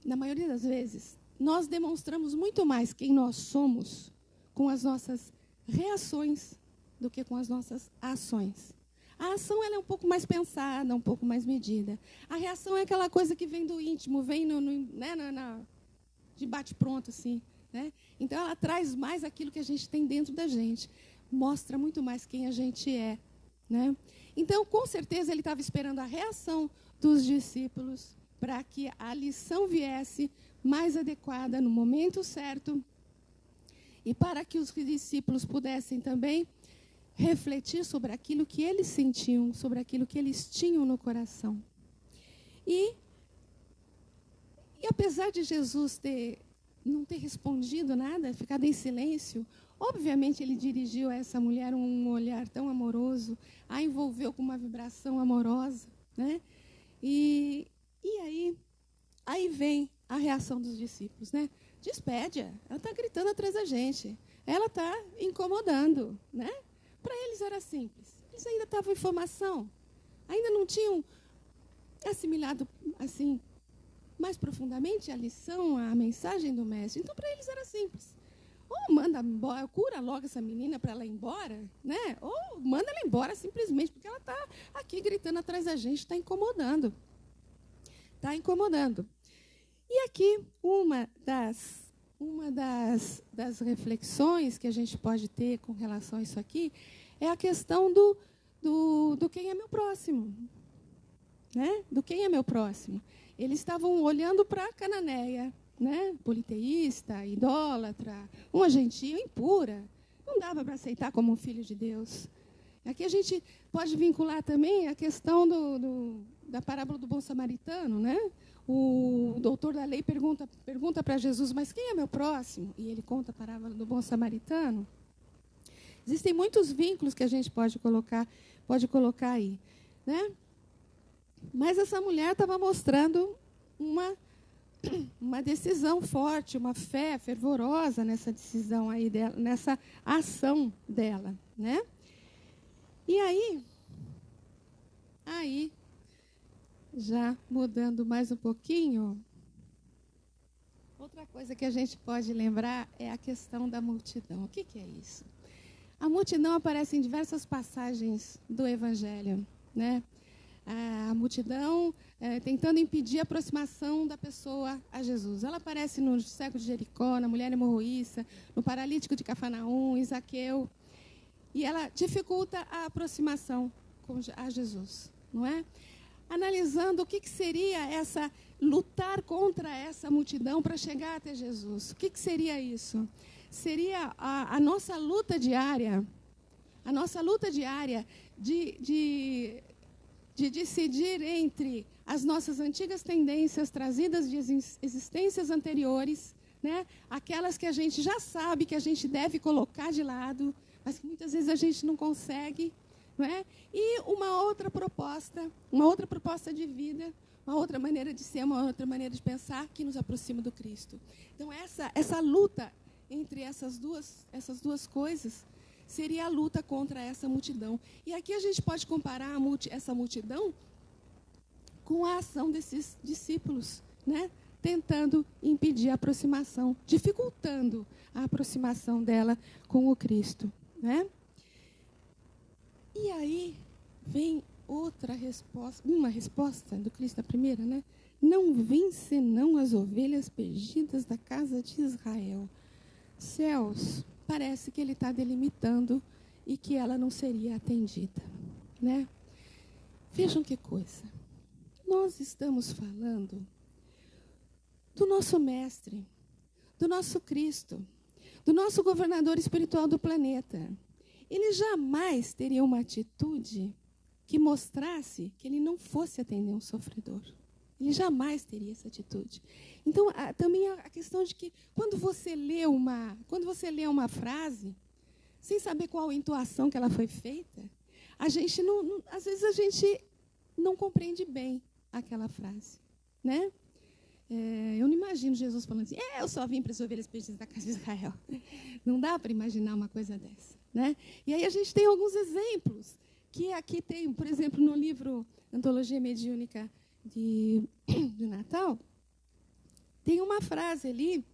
na maioria das vezes, nós demonstramos muito mais quem nós somos com as nossas reações do que com as nossas ações. A ação ela é um pouco mais pensada, um pouco mais medida. A reação é aquela coisa que vem do íntimo, vem de bate-pronto, assim, né? Então, ela traz mais aquilo que a gente tem dentro da gente. Mostra muito mais quem a gente é, né? Então, com certeza, ele estava esperando a reação dos discípulos para que a lição viesse mais adequada no momento certo e para que os discípulos pudessem também refletir sobre aquilo que eles sentiam, sobre aquilo que eles tinham no coração. E apesar de Jesus não ter respondido nada, ficado em silêncio, obviamente ele dirigiu a essa mulher um olhar tão amoroso, a envolveu com uma vibração amorosa, né? E aí vem a reação dos discípulos, né? Despede-a, ela está gritando atrás da gente, ela está incomodando, né? Para eles era simples. Eles ainda estavam em formação, ainda não tinham assimilado assim mais profundamente a lição, a mensagem do mestre. Então, para eles era simples. Ou manda embora, cura logo essa menina para ela ir embora, né? Ou manda ela embora simplesmente porque ela está aqui gritando atrás da gente, está incomodando. Está incomodando. E aqui uma das reflexões que a gente pode ter com relação a isso aqui é a questão do quem é meu próximo, né? Do quem é meu próximo. Eles estavam olhando para a cananeia, né? Politeísta, idólatra, uma gentia impura. Não dava para aceitar como um filho de Deus. Aqui a gente pode vincular também a questão da parábola do bom samaritano, né? O doutor da lei pergunta para Jesus, mas quem é meu próximo? E ele conta a parábola do bom samaritano. Existem muitos vínculos que a gente pode colocar aí, né? Mas essa mulher estava mostrando uma decisão forte, uma fé fervorosa nessa decisão aí dela, nessa ação dela, né? E aí já mudando mais um pouquinho, outra coisa que a gente pode lembrar é a questão da multidão. O que é isso? A multidão aparece em diversas passagens do Evangelho, né? A multidão tentando impedir a aproximação da pessoa a Jesus. Ela aparece no cego de Jericó, na mulher hemorroíça, no paralítico de Cafarnaum, em Zaqueu. E ela dificulta a aproximação a Jesus, não é? Analisando o que seria essa lutar contra essa multidão para chegar até Jesus. O que seria isso? Seria a nossa luta diária, de decidir entre as nossas antigas tendências trazidas de existências anteriores, né? Aquelas que a gente já sabe que a gente deve colocar de lado, mas que muitas vezes a gente não consegue, não é? E uma outra proposta de vida, uma outra maneira de ser, uma outra maneira de pensar que nos aproxima do Cristo. Então essa luta entre essas duas coisas seria a luta contra essa multidão. E aqui a gente pode comparar essa multidão com a ação desses discípulos, né? Tentando impedir a aproximação, dificultando a aproximação dela com o Cristo, né? E aí vem outra resposta, uma resposta do Cristo, a primeira, né? Não vêm senão as ovelhas perdidas da casa de Israel. Céus, parece que ele está delimitando e que ela não seria atendida, né? Vejam que coisa. Nós estamos falando do nosso mestre, do nosso Cristo, do nosso governador espiritual do planeta. Ele jamais teria uma atitude que mostrasse que ele não fosse atender um sofredor. Ele jamais teria essa atitude. Então, também a questão de que quando você lê uma frase, sem saber qual a entoação que ela foi feita, às vezes a gente não compreende bem aquela frase, né? Eu não imagino Jesus falando assim, eu só vim para as ovelhas perdidas da casa de Israel. Não dá para imaginar uma coisa dessa, né? E aí a gente tem alguns exemplos, que aqui tem, por exemplo, no livro Antologia Mediúnica de Natal, tem uma frase ali.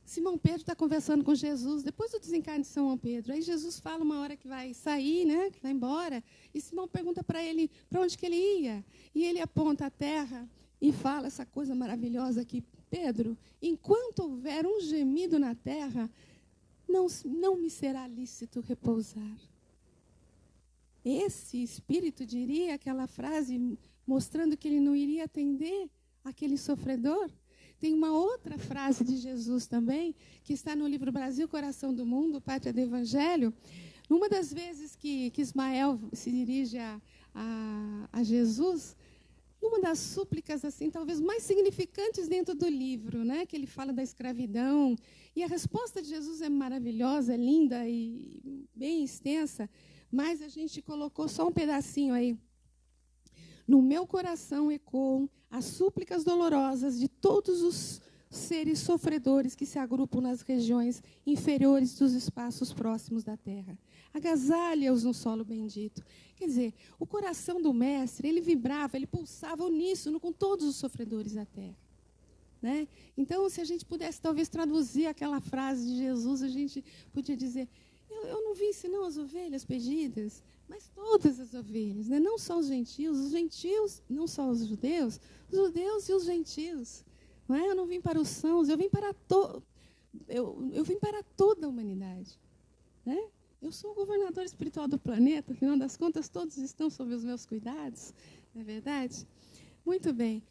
Simão Pedro está conversando com Jesus, depois do desencarne de São Pedro. Aí Jesus fala uma hora que vai sair, né, que vai embora, e Simão pergunta para ele para onde que ele ia. E ele aponta a terra e fala essa coisa maravilhosa aqui. Pedro, enquanto houver um gemido na terra, não me será lícito repousar. Esse espírito diria aquela frase mostrando que ele não iria atender aquele sofredor. Tem uma outra frase de Jesus também, que está no livro Brasil, Coração do Mundo, Pátria do Evangelho. Numa das vezes que Ismael se dirige a Jesus, numa das súplicas assim, talvez mais significantes dentro do livro, né, que ele fala da escravidão. E a resposta de Jesus é maravilhosa, é linda e bem extensa, mas a gente colocou só um pedacinho aí. No meu coração ecoam as súplicas dolorosas de todos os seres sofredores que se agrupam nas regiões inferiores dos espaços próximos da terra. Agasalha-os no solo bendito. Quer dizer, o coração do mestre, ele vibrava, ele pulsava uníssono com todos os sofredores da terra, né? Então, se a gente pudesse talvez traduzir aquela frase de Jesus, a gente podia dizer, eu não vim senão as ovelhas perdidas, mas todas as ovelhas, né? Não só os gentios, não só os judeus e os gentios. Não é? Eu não vim para os sãos, eu vim para toda a humanidade, né? Eu sou o governador espiritual do planeta, afinal das contas, todos estão sob os meus cuidados, não é verdade? Muito bem.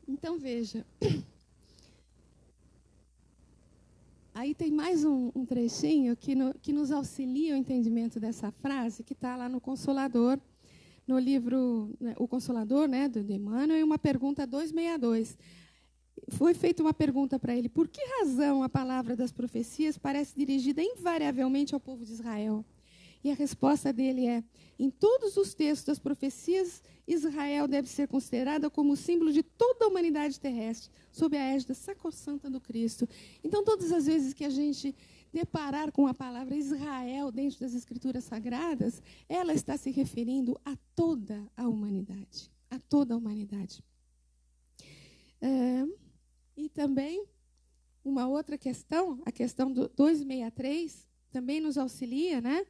Então, veja. Aí tem mais um trechinho que nos auxilia o entendimento dessa frase, que está lá no Consolador, no livro O Consolador, né, do Emmanuel, e uma pergunta 262. Foi feita uma pergunta para ele, por que razão a palavra das profecias parece dirigida invariavelmente ao povo de Israel? E a resposta dele é: em todos os textos das profecias, Israel deve ser considerada como símbolo de toda a humanidade terrestre, sob a égide sacrossanta do Cristo. Então, todas as vezes que a gente deparar com a palavra Israel dentro das Escrituras Sagradas, ela está se referindo a toda a humanidade. A toda a humanidade. E também, uma outra questão, a questão do 263, também nos auxilia, né?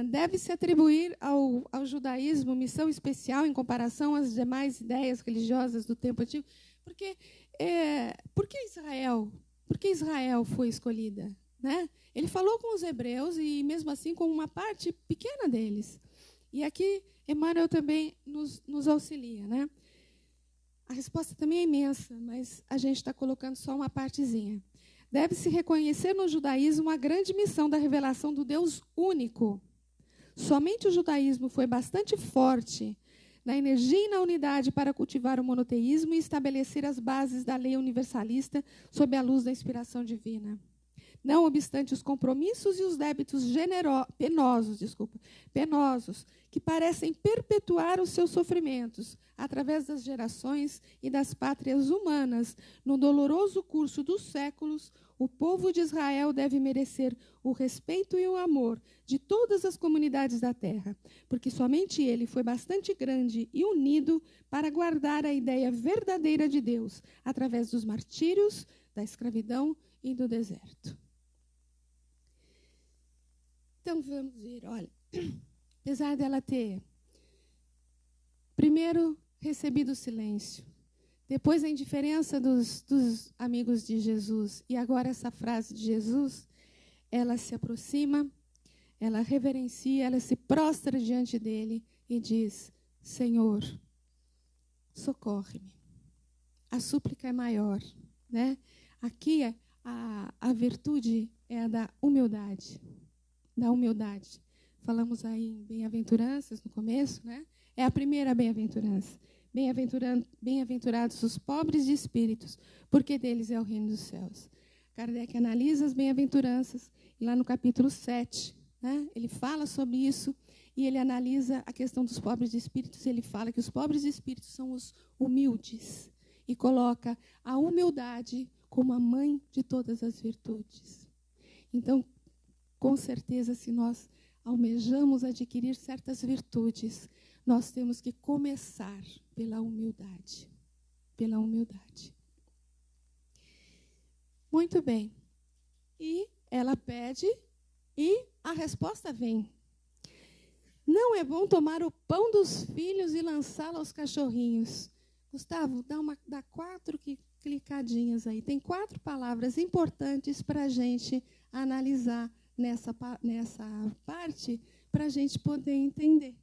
Deve-se atribuir ao judaísmo missão especial em comparação às demais ideias religiosas do tempo antigo. Por que Israel? Por que Israel foi escolhida? Né? Ele falou com os hebreus e, mesmo assim, com uma parte pequena deles. E aqui, Emmanuel também nos auxilia. Né? A resposta também é imensa, mas a gente está colocando só uma partezinha. Deve-se reconhecer no judaísmo a grande missão da revelação do Deus único. Somente o judaísmo foi bastante forte na energia e na unidade para cultivar o monoteísmo e estabelecer as bases da lei universalista sob a luz da inspiração divina. Não obstante os compromissos e os débitos penosos, que parecem perpetuar os seus sofrimentos através das gerações e das pátrias humanas, no doloroso curso dos séculos, o povo de Israel deve merecer o respeito e o amor de todas as comunidades da terra, porque somente ele foi bastante grande e unido para guardar a ideia verdadeira de Deus, através dos martírios, da escravidão e do deserto. Então, vamos ver, olha, apesar dela ter, primeiro, recebido o silêncio, depois a indiferença dos amigos de Jesus, e agora essa frase de Jesus, ela se aproxima, ela reverencia, ela se prostra diante dele e diz: Senhor, socorre-me. A súplica é maior. Né? Aqui a virtude é a da humildade. Da humildade. Falamos aí em bem-aventuranças no começo, né? É a primeira bem-aventurança. Bem-aventurados os pobres de espíritos, porque deles é o reino dos céus. Kardec analisa as bem-aventuranças, e lá no capítulo 7, né, ele fala sobre isso, e ele analisa a questão dos pobres de espíritos, e ele fala que os pobres de espíritos são os humildes, e coloca a humildade como a mãe de todas as virtudes. Então, com certeza, se nós almejamos adquirir certas virtudes, nós temos que começar pela humildade. Pela humildade. Muito bem. E ela pede e a resposta vem. Não é bom tomar o pão dos filhos e lançá-lo aos cachorrinhos. Gustavo, dá 4 clicadinhas aí. Tem 4 palavras importantes para a gente analisar nessa parte, para a gente poder entender.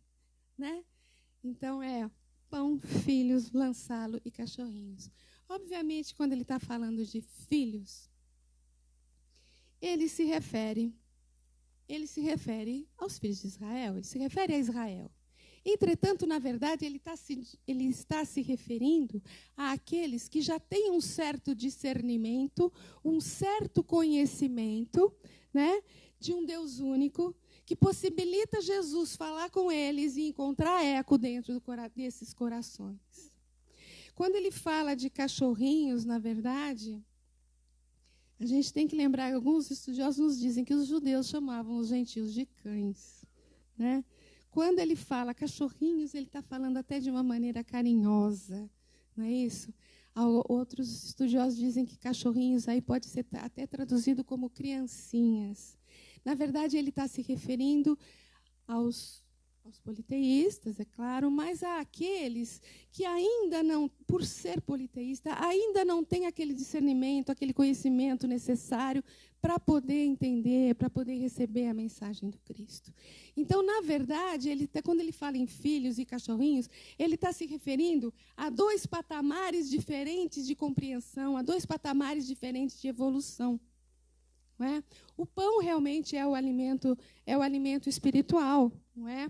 Né? Então, pão, filhos, lançá-lo e cachorrinhos. Obviamente, quando ele está falando de filhos, ele se refere aos filhos de Israel, ele se refere a Israel. Entretanto, na verdade, ele está se referindo àqueles que já têm um certo discernimento, um certo conhecimento, né, de um Deus único, que possibilita Jesus falar com eles e encontrar eco dentro desses corações. Quando ele fala de cachorrinhos, na verdade, a gente tem que lembrar que alguns estudiosos nos dizem que os judeus chamavam os gentios de cães. Né? Quando ele fala cachorrinhos, ele está falando até de uma maneira carinhosa, não é isso? Outros estudiosos dizem que cachorrinhos aí pode ser até traduzido como criancinhas. Na verdade, ele está se referindo aos politeístas, é claro, mas àqueles que ainda não, por ser politeísta, ainda não tem aquele discernimento, aquele conhecimento necessário para poder entender, para poder receber a mensagem do Cristo. Então, na verdade, quando ele fala em filhos e cachorrinhos, ele está se referindo a 2 patamares diferentes de compreensão, a 2 patamares diferentes de evolução. Não é? O pão realmente é o alimento espiritual, não é?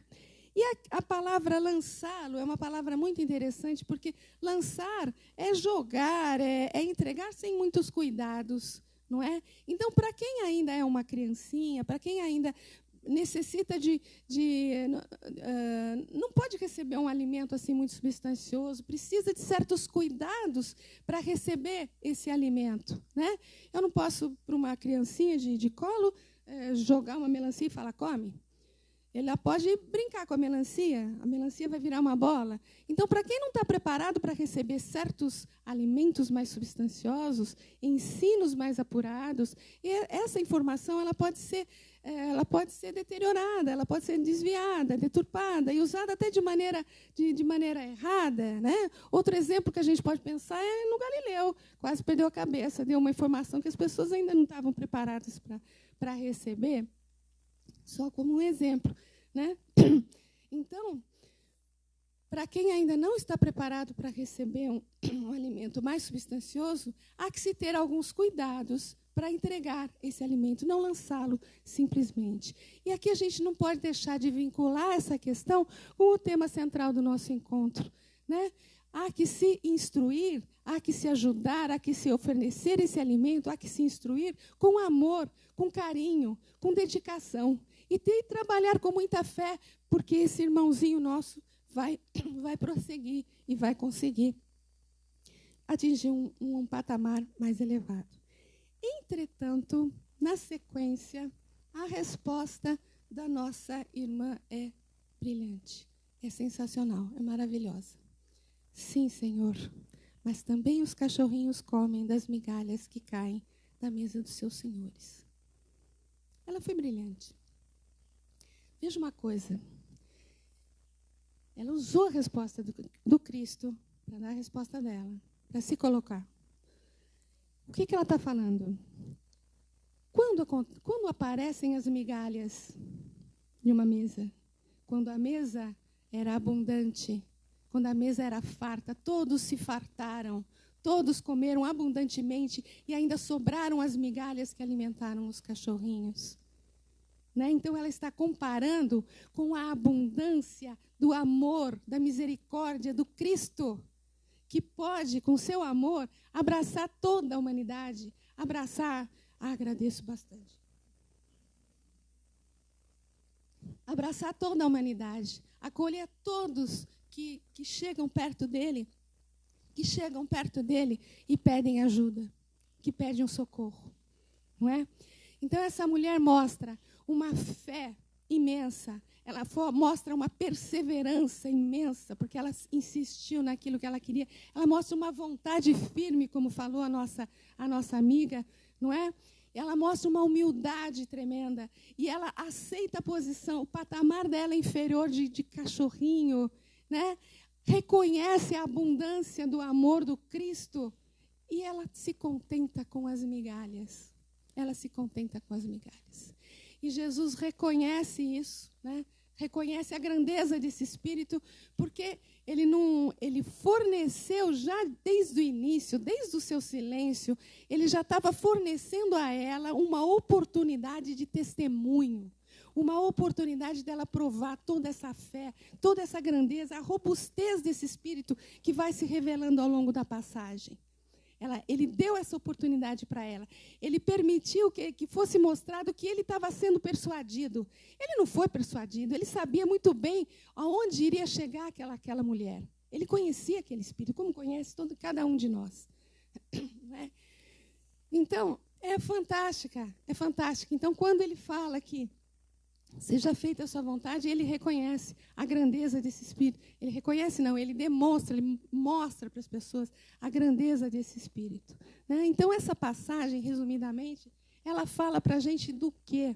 E a palavra lançá-lo é uma palavra muito interessante, porque lançar é jogar, é entregar sem muitos cuidados, não é? Então, para quem ainda é uma criancinha, para quem ainda necessita não pode receber um alimento assim muito substancioso, precisa de certos cuidados para receber esse alimento, né? Eu não posso, para uma criancinha de colo, jogar uma melancia e falar, come. Ela pode brincar com a melancia vai virar uma bola. Então, para quem não está preparado para receber certos alimentos mais substanciosos, ensinos mais apurados, essa informação ela pode ser deteriorada, ela pode ser desviada, deturpada e usada até de maneira errada, né? Outro exemplo que a gente pode pensar é no Galileu, quase perdeu a cabeça, deu uma informação que as pessoas ainda não estavam preparadas para receber. Só como um exemplo, né? Então, para quem ainda não está preparado para receber um alimento mais substancioso, há que se ter alguns cuidados para entregar esse alimento, não lançá-lo simplesmente. E aqui a gente não pode deixar de vincular essa questão com o tema central do nosso encontro, né? Há que se instruir, há que se ajudar, há que se oferecer esse alimento, há que se instruir com amor, com carinho, com dedicação. E trabalhar com muita fé, porque esse irmãozinho nosso vai prosseguir e vai conseguir atingir um patamar mais elevado. Entretanto, na sequência, a resposta da nossa irmã é brilhante, é sensacional, é maravilhosa. Sim, Senhor, mas também os cachorrinhos comem das migalhas que caem da mesa dos seus senhores. Ela foi brilhante. Veja uma coisa. Ela usou a resposta do Cristo para dar a resposta dela, para se colocar. O que ela está falando? Quando aparecem as migalhas de uma mesa, quando a mesa era abundante, quando a mesa era farta, todos se fartaram, todos comeram abundantemente e ainda sobraram as migalhas que alimentaram os cachorrinhos. Né? Então, ela está comparando com a abundância do amor, da misericórdia do Cristo, que pode, com seu amor, abraçar toda a humanidade. Agradeço bastante. Abraçar toda a humanidade, acolher todos que chegam perto dele, e pedem ajuda, que pedem um socorro. Não é? Então, essa mulher mostra uma fé imensa, ela mostra uma perseverança imensa, porque ela insistiu naquilo que ela queria. Ela mostra uma vontade firme, como falou a nossa amiga, não é? Ela mostra uma humildade tremenda, e ela aceita a posição, o patamar dela é inferior de cachorrinho, né? Reconhece a abundância do amor do Cristo, e ela se contenta com as migalhas. Ela se contenta com as migalhas. E Jesus reconhece isso, né? Reconhece a grandeza desse Espírito, porque ele forneceu já desde o início, desde o seu silêncio, ele já estava fornecendo a ela uma oportunidade de testemunho, uma oportunidade dela provar toda essa fé, toda essa grandeza, a robustez desse Espírito que vai se revelando ao longo da passagem. Ele deu essa oportunidade para ela. Ele permitiu que fosse mostrado que ele estava sendo persuadido. Ele não foi persuadido, ele sabia muito bem aonde iria chegar aquela mulher. Ele conhecia aquele espírito, como conhece cada um de nós. Então, é fantástica, é fantástica. Então, quando ele fala que seja feita a sua vontade, ele reconhece a grandeza desse Espírito. Ele reconhece, não, ele demonstra, ele mostra para as pessoas a grandeza desse Espírito. Né? Então, essa passagem, resumidamente, ela fala para a gente do quê?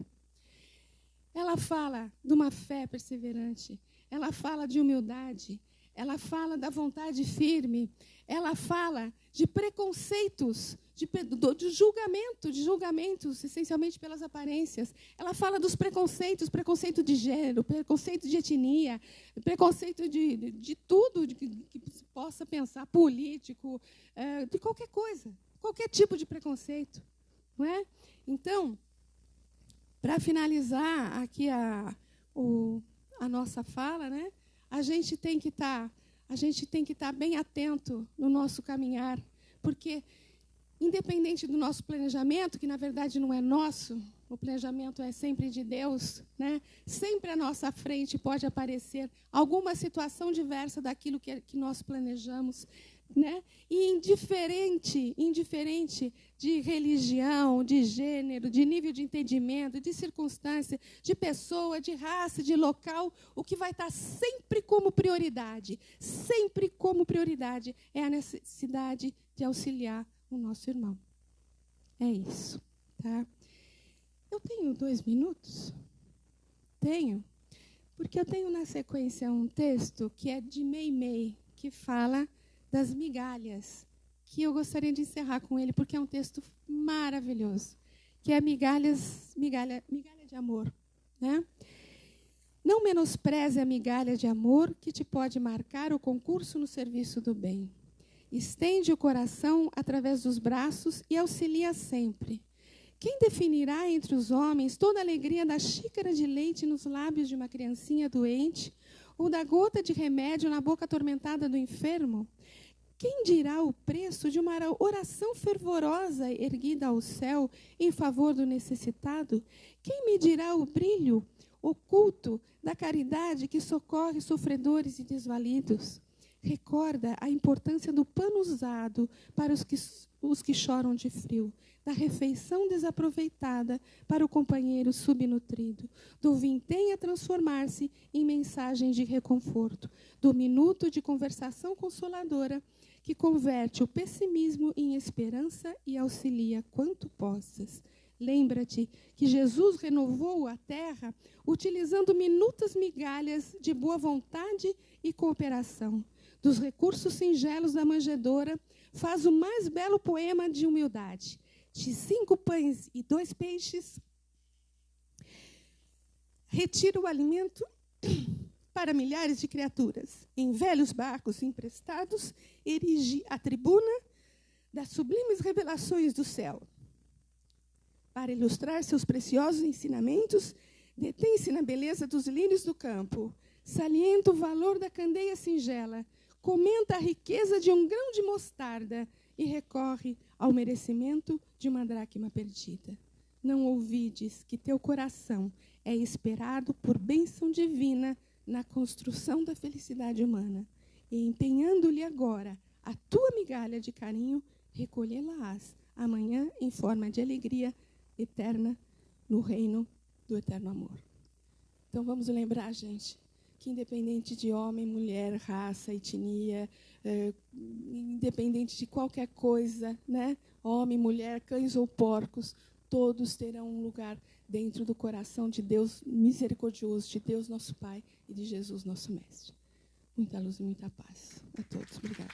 Ela fala de uma fé perseverante, ela fala de humildade, ela fala da vontade firme, ela fala de preconceitos, de julgamentos, essencialmente pelas aparências. Ela fala dos preconceitos, preconceito de gênero, preconceito de etnia, preconceito de tudo que se possa pensar, político, de qualquer coisa, qualquer tipo de preconceito. Não é? Então, para finalizar aqui a nossa fala, né, a gente tem que estar bem atento no nosso caminhar, porque independente do nosso planejamento, que na verdade não é nosso, o planejamento é sempre de Deus, né? Sempre à nossa frente pode aparecer alguma situação diversa daquilo que nós planejamos, né? E indiferente de religião, de gênero, de nível de entendimento, de circunstância, de pessoa, de raça, de local, o que vai estar sempre como prioridade é a necessidade de auxiliar o nosso irmão. É isso, tá? Eu tenho 2 minutos? Tenho. Porque eu tenho na sequência um texto que é de Meimei, que fala das migalhas, que eu gostaria de encerrar com ele, porque é um texto maravilhoso, que é migalha de amor, né? Não menospreze a migalha de amor que te pode marcar o concurso no serviço do bem. Estende o coração através dos braços e auxilia sempre. Quem definirá entre os homens toda a alegria da xícara de leite nos lábios de uma criancinha doente ou da gota de remédio na boca atormentada do enfermo? Quem dirá o preço de uma oração fervorosa erguida ao céu em favor do necessitado? Quem medirá o brilho oculto da caridade que socorre sofredores e desvalidos? Recorda a importância do pano usado para os que choram de frio, da refeição desaproveitada para o companheiro subnutrido, do vintém a transformar-se em mensagem de reconforto, do minuto de conversação consoladora que converte o pessimismo em esperança e auxilia quanto possas. Lembra-te que Jesus renovou a terra utilizando minutas migalhas de boa vontade e cooperação. Dos recursos singelos da manjedoura, faz o mais belo poema de humildade. De 5 pães e 2 peixes, retira o alimento para milhares de criaturas. Em velhos barcos emprestados, erige a tribuna das sublimes revelações do céu. Para ilustrar seus preciosos ensinamentos, detém-se na beleza dos lírios do campo, salienta o valor da candeia singela, comenta a riqueza de um grão de mostarda e recorre ao merecimento de uma dracma perdida. Não ouvides que teu coração é esperado por bênção divina na construção da felicidade humana, e empenhando-lhe agora a tua migalha de carinho, recolhê-la-ás amanhã em forma de alegria eterna no reino do eterno amor. Então vamos lembrar, gente, que independente de homem, mulher, raça, etnia, independente de qualquer coisa, né? Homem, mulher, cães ou porcos, todos terão um lugar dentro do coração de Deus misericordioso, de Deus nosso Pai e de Jesus nosso Mestre. Muita luz e muita paz a todos. Obrigada.